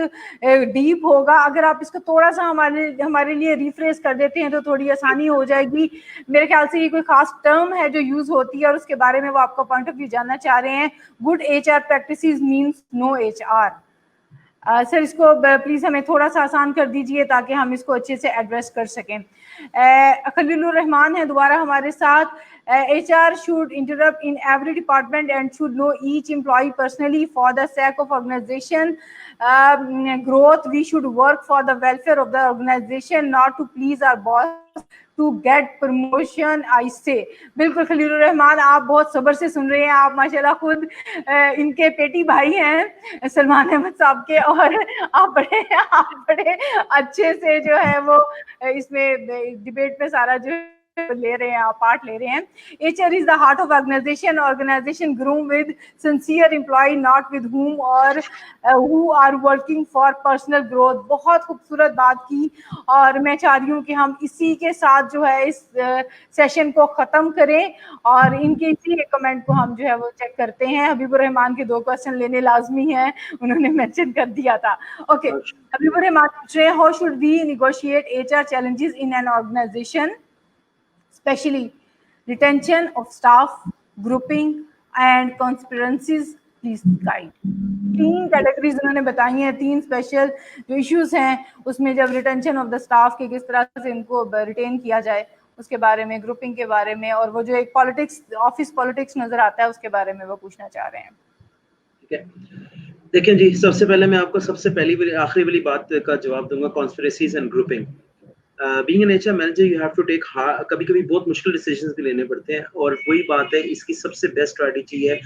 deep होगा। अगर आप इसको थोड़ा सा हमारे लिए रिफ्रेश कर देते हैं तो थोड़ी आसानी हो जाएगी। मेरे ख्याल से ये कोई खास टर्म है जो यूज होती है और उसके बारे में वो आपका पॉइंट ऑफ व्यू जानना चाह रहे हैं। Good HR practices means no HR. Sir इसको प्लीज हमें थोड़ा सा आसान कर दीजिए ताकि हम इसको अच्छे से एड्रेस कर सकें। खलीलुर रहमान है दोबारा हमारे साथ। HR should interrupt in every department and should know each employee personally for the sake of organization growth. We should work for the welfare of the organization, not to please our boss to get promotion. I say बिल्कुल खलीलुर रहमान, आप बहुत सब्र से सुन रहे हैं। आप माशाल्लाह खुद इनके पेटी भाई हैं सलमान अहमद साहब के, और आप बड़े अच्छे से जो है वो इसमें डिबेट में सारा जो ले रहे हैं, आप पार्ट ले रहे हैं। HR is the heart of organization. Organization grow with sincere employee, not with whom or who are working for personal growth. बहुत खूबसूरत बात की, और मैं चाह रही हूँ कि हम इसी के साथ जो है इस सेशन को खत्म करें और इनके इसी कमेंट को हम जो है वो चेक करते हैं। हबीबुर रहमान के 2 क्वेश्चन लेने लाजमी है, उन्होंने मेंशन कर दिया था। ओके, हबीबुर रहमान पूछ रहे हैं, how should we negotiate HR challenges in an organization, especially retention of staff, grouping and conspiracies? Please guide. 3 categories उन्होंने बताई हैं, 3 स्पेशल जो इश्यूज हैं उसमें, जब रिटेंशन ऑफ द स्टाफ के किस तरह से इनको रिटेन किया जाए उसके बारे में, ग्रुपिंग के बारे में, और वो जो एक पॉलिटिक्स, ऑफिस पॉलिटिक्स नजर आता है उसके बारे में वो पूछना चाह रहे हैं। ठीक है, देखिए जी, सबसे पहले मैं आपको सबसे पहली आखिरी वाली बात का जवाब दूंगा, conspiracies and grouping. Being an HR manager you have to take कभी कभी बहुत मुश्किल डिसीजंस भी लेने पड़ते हैं, और वही बात है, इसकी सबसे बेस्ट स्ट्रेटजी है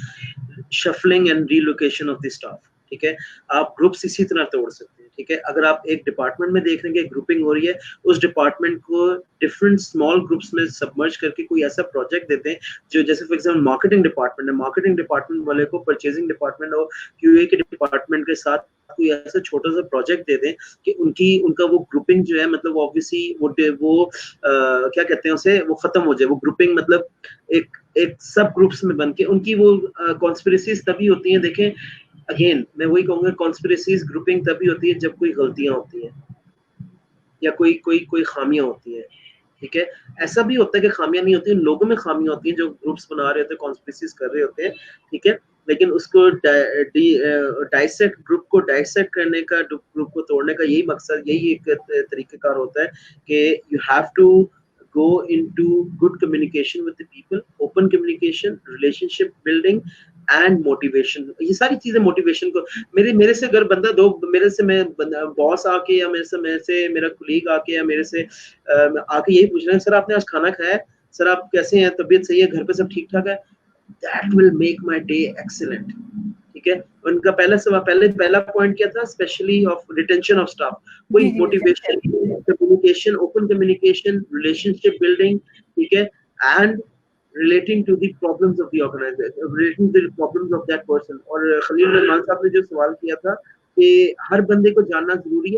shuffling and relocation of the staff. ठीक है, आप ग्रुप्स इसी तरह तोड़ सकते हैं। ठीक है, अगर आप एक डिपार्टमेंट में देख रहे हैं कि ग्रुपिंग हो रही है, उस डिपार्टमेंट को डिफरेंट स्मॉल ग्रुप्स में सबमर्ज करके कोई ऐसा प्रोजेक्ट देते हैं जो, जैसे फॉर एग्जांपल मार्केटिंग डिपार्टमेंट है, मार्केटिंग डिपार्टमेंट वाले को परचेजिंग डिपार्टमेंट और QA के डिपार्टमेंट के साथ कोई ऐसा छोटा सा प्रोजेक्ट दे दें कि उनका वो ग्रुपिंग जो है मतलब ऑब्वियसली वो क्या कहते हैं उसे, वो खत्म हो जाए। वो ग्रुपिंग मतलब एक सब ग्रुप्स में बन के उनकी वो कॉन्स्पिरेसीज तभी होती हैं। देखें अगेन मैं वही कहूंगा, कॉन्स्पिरेसीज ग्रुपिंग तभी होती है जब कोई गलतियां होती हैं या कोई खामियां होती हैं, ठीक है। ऐसा भी होता है कि खामियां नहीं होती, उन लोगों में खामियां होती हैं जो ग्रुप्स बना रहे होते हैं, कॉन्स्पिरेसीज कर रहे होते हैं, ठीक है। लेकिन उसको डाइसेक्ट, ग्रुप को डाइसेक्ट करने का, ग्रुप को तोड़ने का यही मकसद, यही एक तरीकेकार होता है कि you have to go into good communication with the people, open communication, relationship building and motivation। ये सारी चीजें मोटिवेशन को, मेरे से अगर बंदा मेरे से मैं बॉस आके या मेरे से मेरा कुलीग आके या मेरे से आके यही पूछ रहे हैं सर आपने आज खाना खाया है, सर आप कैसे हैं, तबीयत सही है, घर पे सब ठीक ठाक है, that will make my day excellent, ठीक है। उनका पहला पॉइंट क्या था, specially of retention of staff, कोई motivation, communication, open communication, relationship building, ठीक है, and relating to the problems of the organization, relating to the problems of that person। और खलील रहमान साहब ने जो सवाल किया था कि हर बंदे को जानना जरूरी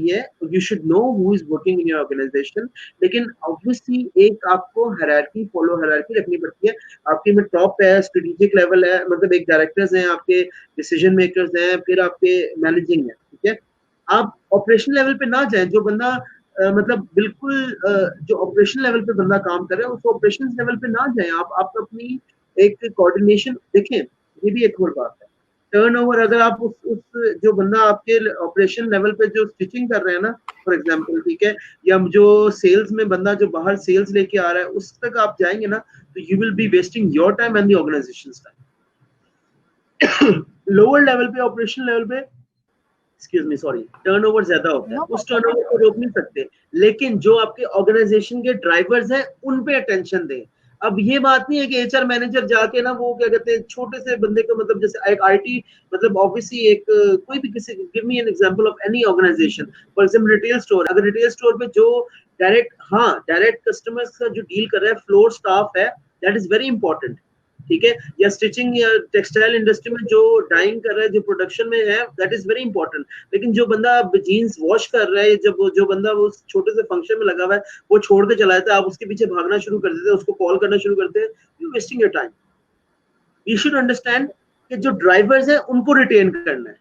है, you should know who is working in your organization। लेकिन obviously एक आपको हायरार्की, फॉलो हायरार्की रखनी पड़ती है। आपके में टॉप है, स्ट्रेटेजिक लेवल है, मतलब एक डायरेक्टर्स हैं, आपके डिसीजन मेकर्स हैं, फिर आपके मैनेजिंग है, ठीक है। आप ऑपरेशन लेवल पे ना जाएं। जो बंदा मतलब बिल्कुल जो ऑपरेशन लेवल पे बंदा काम कर रहा है, उस ऑपरेशन लेवल पे ना जाएं। आप अपनी एक कोऑर्डिनेशन देखें। ये भी एक और बात है, टर्नओवर। अगर आप उस जो बंदा आपके ऑपरेशन लेवल पे जो स्टिचिंग कर रहे हैं ना, फॉर एग्जांपल, ठीक है, या जो सेल्स में बंदा जो बाहर सेल्स लेके आ रहा है, उस तक आप जाएंगे ना, तो you will be wasting your time and the organisations time. Lower level पे, ऑपरेशन लेवल पे, एक्सक्यूज मी, सॉरी, टर्नओवर ज्यादा होता है, उस टर्नओवर को रोक नहीं सकते। लेकिन जो आपके ऑर्गेनाइजेशन के ड्राइवर्स हैं, उन पे अटेंशन दें। अब ये बात नहीं है कि एचआर मैनेजर जाके ना वो क्या कहते हैं, छोटे से बंदे को, मतलब जैसे एक आईटी, मतलब ऑब्वियसली एक कोई भी किसी, give me an example of any organisation, for example retail store. अगर रिटेल स्टोर पे जो डायरेक्ट कस्टमर्स का जो डील कर रहा है फ्लोर स्टाफ है, दैट इज वेरी इंपॉर्टेंट, ठीक है। या स्टिचिंग या टेक्सटाइल इंडस्ट्री में जो डाइंग कर रहा है, जो प्रोडक्शन में है, दैट इज वेरी इंपॉर्टेंट। लेकिन जो बंदा जीन्स वॉश कर रहा है, जब जो बंदा वो छोटे से फंक्शन में लगा हुआ है, वो छोड़ के चला जाता है, आप उसके पीछे भागना शुरू कर देते हैं, उसको कॉल करना शुरू करते हैं, you wasting your time. You should understand कि जो ड्राइवर्स हैं उनको रिटेन करना है,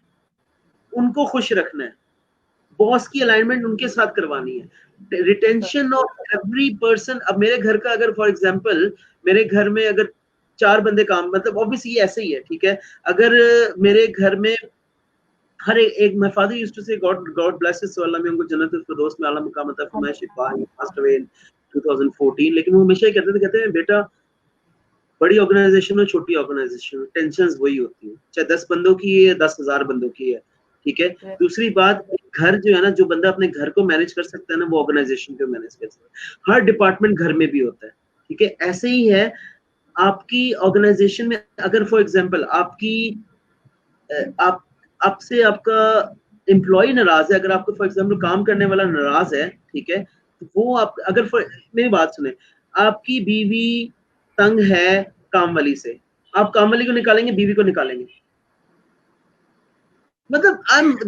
उनको खुश रखना है, बॉस की अलाइनमेंट उनके साथ करवानी है, रिटेंशन ऑफ एवरी पर्सन। अब मेरे घर का अगर फॉर एग्जांपल मेरे घर में अगर 4 बंदे काम, मतलब ऑब्वियसली ऐसे ही है, ठीक है। अगर मेरे घर में हर एक, माय फादर यूज्ड टू से, गॉड ब्लेस हिज सोल, अल्लाह में उनको जन्नत फिरदौस में आला मकाम अता फरमाए, शिफा, ही पास्ड अवे इन 2014। लेकिन वो हमेशा ही कहते हैं बेटा, बड़ी ऑर्गेनाइजेशन में, छोटी ऑर्गेनाइजेशन में, टेंशंस वही होती है, चाहे 10 बंदों की है, 10,000 बंदों की है, ठीक है। दूसरी बात, घर जो है ना, जो बंदा अपने घर को मैनेज कर सकता है ना, वो ऑर्गेनाइजेशन को मैनेज कर सकता है। हर डिपार्टमेंट घर में भी होता है, ठीक है। ऐसे ही है आपकी ऑर्गेनाइजेशन में। अगर फॉर एग्जांपल आपसे आपका एम्प्लॉय नाराज है, अगर आपको फॉर एग्जांपल काम करने वाला नाराज है, ठीक है, तो वो आप अगर मेरी बात सुने, आपकी बीवी तंग है काम वाली से, आप काम वाली को निकालेंगे, बीवी को निकालेंगे? मतलब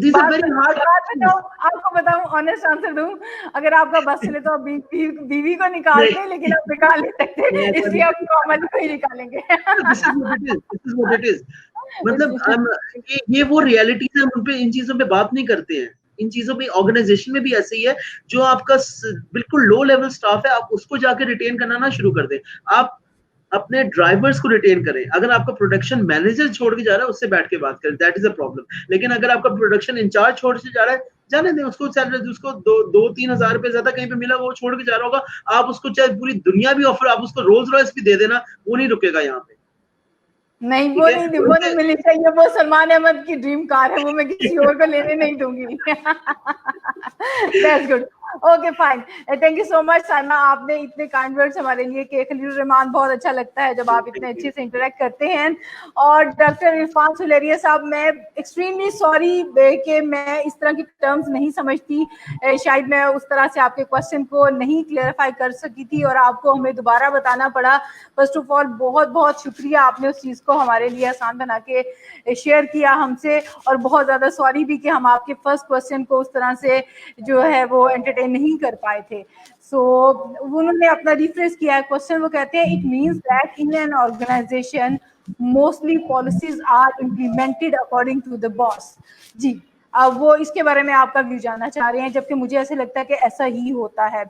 these are very hard। आपको बताऊं, ऑनेस्ट आंसर दूं, अगर आपका बस चले तो आप बीवी को निकाल दें, लेकिन आप निकाल नहीं सकते, इसलिए आप कॉमन को ही निकालेंगे। This is what it is। मतलब ये वो रियलिटी है, हम उन पे, इन चीजों पे बात नहीं करते हैं। इन चीजों पे ऑर्गेनाइजेशन में भी ऐसे ही है, जो आपका बिल्कुल लो लेवल स्टाफ है, आप उसको जाके रिटेन करना ना शुरू कर दें। आप अपने ड्राइवर्स को रिटेन करें। अगर आपका प्रोडक्शन मैनेजर छोड़ के जा रहा है, उससे बैठ के बात करें, दैट इज अ प्रॉब्लम। लेकिन अगर आपका प्रोडक्शन इंचार्ज छोड़ के जा रहा है, जाने दें उसको, सैलरी उसको 2-3 हजार रुपए ज्यादा कहीं पे मिला, वो छोड़ के जा रहा होगा, आप उसको चाहे पूरी दुनिया भी ऑफर, आप उसको रोल्स रॉयस भी दे देना, वो नहीं रुकेगा यहाँ पे। नहीं, वो नहीं मिलनी चाहिए, वो सलमान अहमद की ड्रीम कार है, वो मैं किसी और को लेने नहीं दूंगी। That's good। Okay fine, thank you so much Salma, आपने इतने काइंड वर्ड्स हमारे लिए कि खलीलुर रहमान बहुत अच्छा लगता है जब आप इतने अच्छे से इंटरेक्ट करते हैं। और डॉक्टर इरफान सुलेरिया साहब, मैं एक्सट्रीमली सॉरी कि मैं इस तरह की टर्म्स नहीं समझती, शायद मैं उस तरह से आपके क्वेश्चन को नहीं क्लेरिफाई कर सकी थी और आपको हमें दोबारा बताना पड़ा। फर्स्ट ऑफ ऑल बहुत बहुत शुक्रिया, आपने उस चीज़ को हमारे लिए आसान बना के शेयर किया हमसे, और बहुत ज़्यादा सॉरी भी कि हम आपके फर्स्ट क्वेश्चन को उस तरह से जो है वो एंटरटेन नहीं कर पाए थे। सो उन्होंने अपना रिफ्रेश किया है क्वेश्चन, वो कहते हैं it means that in an organization mostly policies are implemented according to the boss. जी, अब वो इसके बारे में आपका व्यू जानना चाह रहे हैं, जबकि मुझे ऐसे लगता है कि ऐसा ही होता है,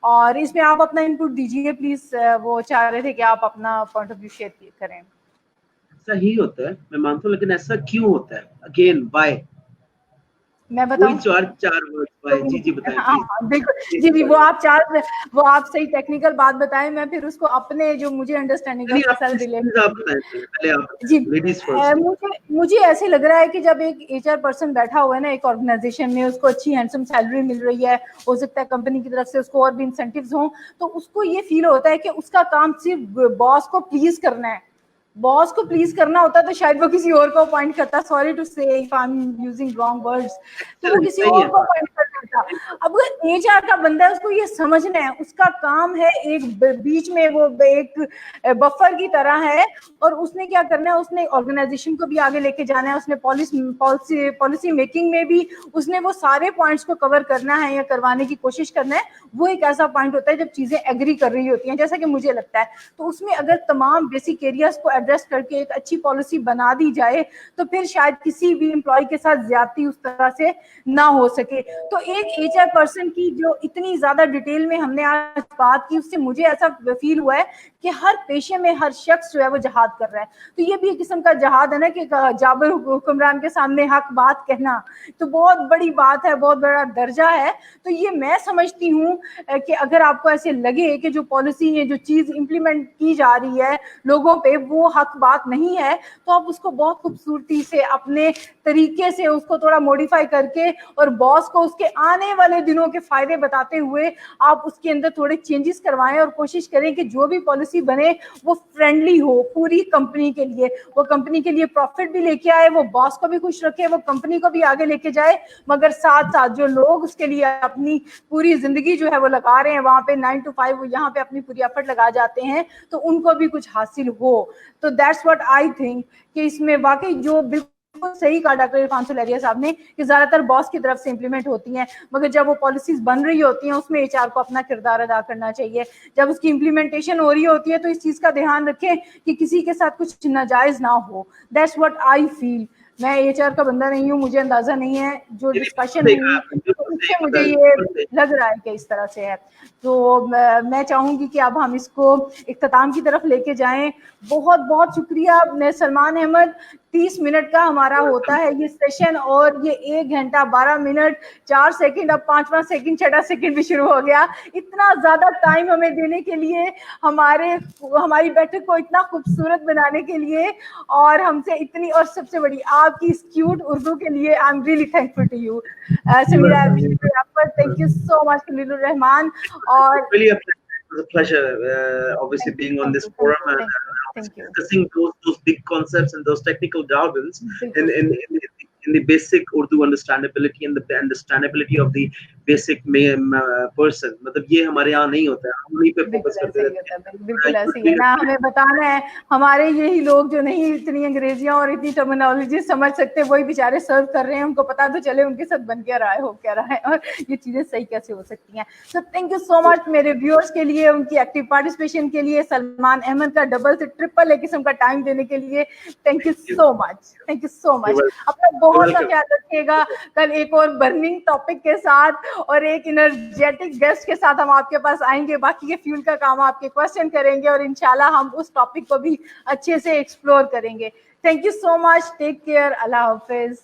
और इसमें आप अपना इनपुट दीजिए प्लीज। वो चाह रहे थे कि आप अपना पॉइंट ऑफ व्यू शेयर करें। ऐसा ही होता है, मैं मानता हूँ, लेकिन ऐसा क्यों होता है? Again why? मैं बताऊं? चार वर्ड व्हाई। जी बताएं हाँ, देखो जी, वो आप सही टेक्निकल बात बताएं, मैं फिर उसको अपने जो मुझे अंडरस्टैंडिंग है उसके साथ रिलेट। पहले आप जी, लेडीज फर्स्ट। मुझे ऐसे लग रहा है कि जब एक HR पर्सन बैठा हुआ है ना एक ऑर्गेनाइजेशन में, उसको अच्छी हैंडसम सैलरी मिल रही है, हो सकता है कंपनी की तरफ से उसको और भी इंसेंटिव्स हों, तो उसको ये फील होता है कि उसका काम सिर्फ बॉस को प्लीज करना है। बॉस को प्लीज करना होता तो शायद वो किसी और को अपॉइंट करता, सॉरी टू से if I am using wrong words, तो वो किसी और को अपॉइंट कर देता। अब HR का बंदा है, उसको ये समझना है, उसका काम है एक बीच में वो एक बफर की तरह है, और उसने क्या करना है, उसने ऑर्गेनाइजेशन को भी आगे लेके जाना है, उसने पॉलिसी मेकिंग में भी उसने वो सारे पॉइंट्स को कवर करना है या करवाने की कोशिश करना है। वो एक ऐसा पॉइंट होता है जब चीजें एग्री कर रही होती हैं, जैसा कि मुझे लगता है, तो उसमें अगर तमाम बेसिक एरियाज को एड्रेस करके एक अच्छी पॉलिसी बना दी जाए तो फिर शायद किसी भी एम्प्लॉय के साथ ज्यादती उस तरह से ना हो सके। तो एक HR पर्सन की जो इतनी ज्यादा डिटेल में हमने आज बात की, उससे मुझे ऐसा फील हुआ है कि हर पेशे में हर शख्स जो है वो जहाद कर रहा है। तो ये भी एक किस्म का जहाद है ना, कि जाबिर हुक्मरान के सामने हक बात कहना तो बहुत बड़ी बात है, बहुत बड़ा दर्जा है। तो ये मैं समझती हूँ कि अगर आपको ऐसे लगे कि जो पॉलिसी है, जो चीज इंप्लीमेंट की जा रही है लोगों पे, वो हक बात नहीं है, तो आप उसको बहुत खूबसूरती से अपने तरीके से उसको थोड़ा मॉडिफाई करके और बॉस को उसके आने वाले दिनों के फायदे बताते हुए आप उसके अंदर थोड़े चेंजेस करवाएं, और कोशिश करें कि जो भी पॉलिसी बने वो फ्रेंडली हो पूरी कंपनी के लिए, वो कंपनी के लिए प्रॉफिट भी लेके आए, वो बॉस को भी खुश रखे, वो कंपनी को भी आगे लेके जाए, मगर साथ साथ जो लोग उसके लिए अपनी पूरी जिंदगी जो है वो लगा रहे हैं, वहां पे 9 to 5 वो यहाँ पे अपनी पूरी एफर्ट लगा जाते हैं, तो उनको भी कुछ हासिल हो। तो दैट्स व्हाट आई थिंक कि इसमें वाकई जो बिल्कुल सही कहा डॉक्टर इरफान सुलेरिया साहब ने कि ज्यादातर बॉस की तरफ से इंप्लीमेंट होती हैं, मगर जब वो पॉलिसीज बन रही होती हैं उसमें HR को अपना किरदार अदा करना चाहिए। जब उसकी इंप्लीमेंटेशन हो रही होती है तो इस चीज का ध्यान रखें कि किसी के साथ कुछ नाजायज ना हो। That's what I feel. मैं HR का बंदा नहीं हूँ, मुझे अंदाजा नहीं है, जो डिस्कशन हुई तो उससे मुझे ये लग रहा है कि इस तरह से है। तो मैं चाहूंगी कि अब हम इसको इख्तिताम की तरफ लेके जाएं। बहुत बहुत शुक्रिया सलमान अहमद। 30 मिनट का हमारा होता है ये सेशन, और ये 1 घंटा 12 मिनट 4 सेकंड, अब 5वां सेकंड 6वां सेकंड भी शुरू हो गया। इतना ज्यादा टाइम हमें देने के लिए, हमारी बैठक को इतना खूबसूरत बनाने के लिए, और हमसे इतनी, और सबसे बड़ी आपकी क्यूट उर्दू के लिए I am really thankful to you Samira. Thank you so much Khalilur Rahman. और It was a pleasure, obviously being on this forum and discussing those big concepts and those technical jargons in the basic Urdu understandability and the understandability of the basic person. मतलब ये हमारे यहाँ नहीं होता है, हम उन्हीं पे फोकस करते रहते हैं। बिल्कुल ऐसे ही है ना, हमें बताना है, हमारे यही लोग जो नहीं इतनी अंग्रेजियां और इतनी टर्मिनोलॉजी समझ सकते, वही बेचारे सर्व कर रहे हैं, उनको पता तो चले उनके साथ बन क्या रहा है, हो क्या रहा है, और ये चीजें सही कैसे हो सकती हैं। So thank you so much मेरे व्यूअर्स के लिए, उनकी एक्टिव पार्टिसिपेशन के लिए, सलमान अहमद का डबल से ट्रिपल एक किस्म का टाइम देने के लिए thank you so much. Thank you so much. अपना बहुत सा ख्याल रखिएगा। कल एक और बर्निंग टॉपिक के साथ और एक एनर्जेटिक गेस्ट के साथ हम आपके पास आएंगे। बाकी के फ्यूल का काम आपके क्वेश्चन करेंगे और इंशाल्लाह हम उस टॉपिक को भी अच्छे से एक्सप्लोर करेंगे। Thank you so much, take care, Allah Hafiz.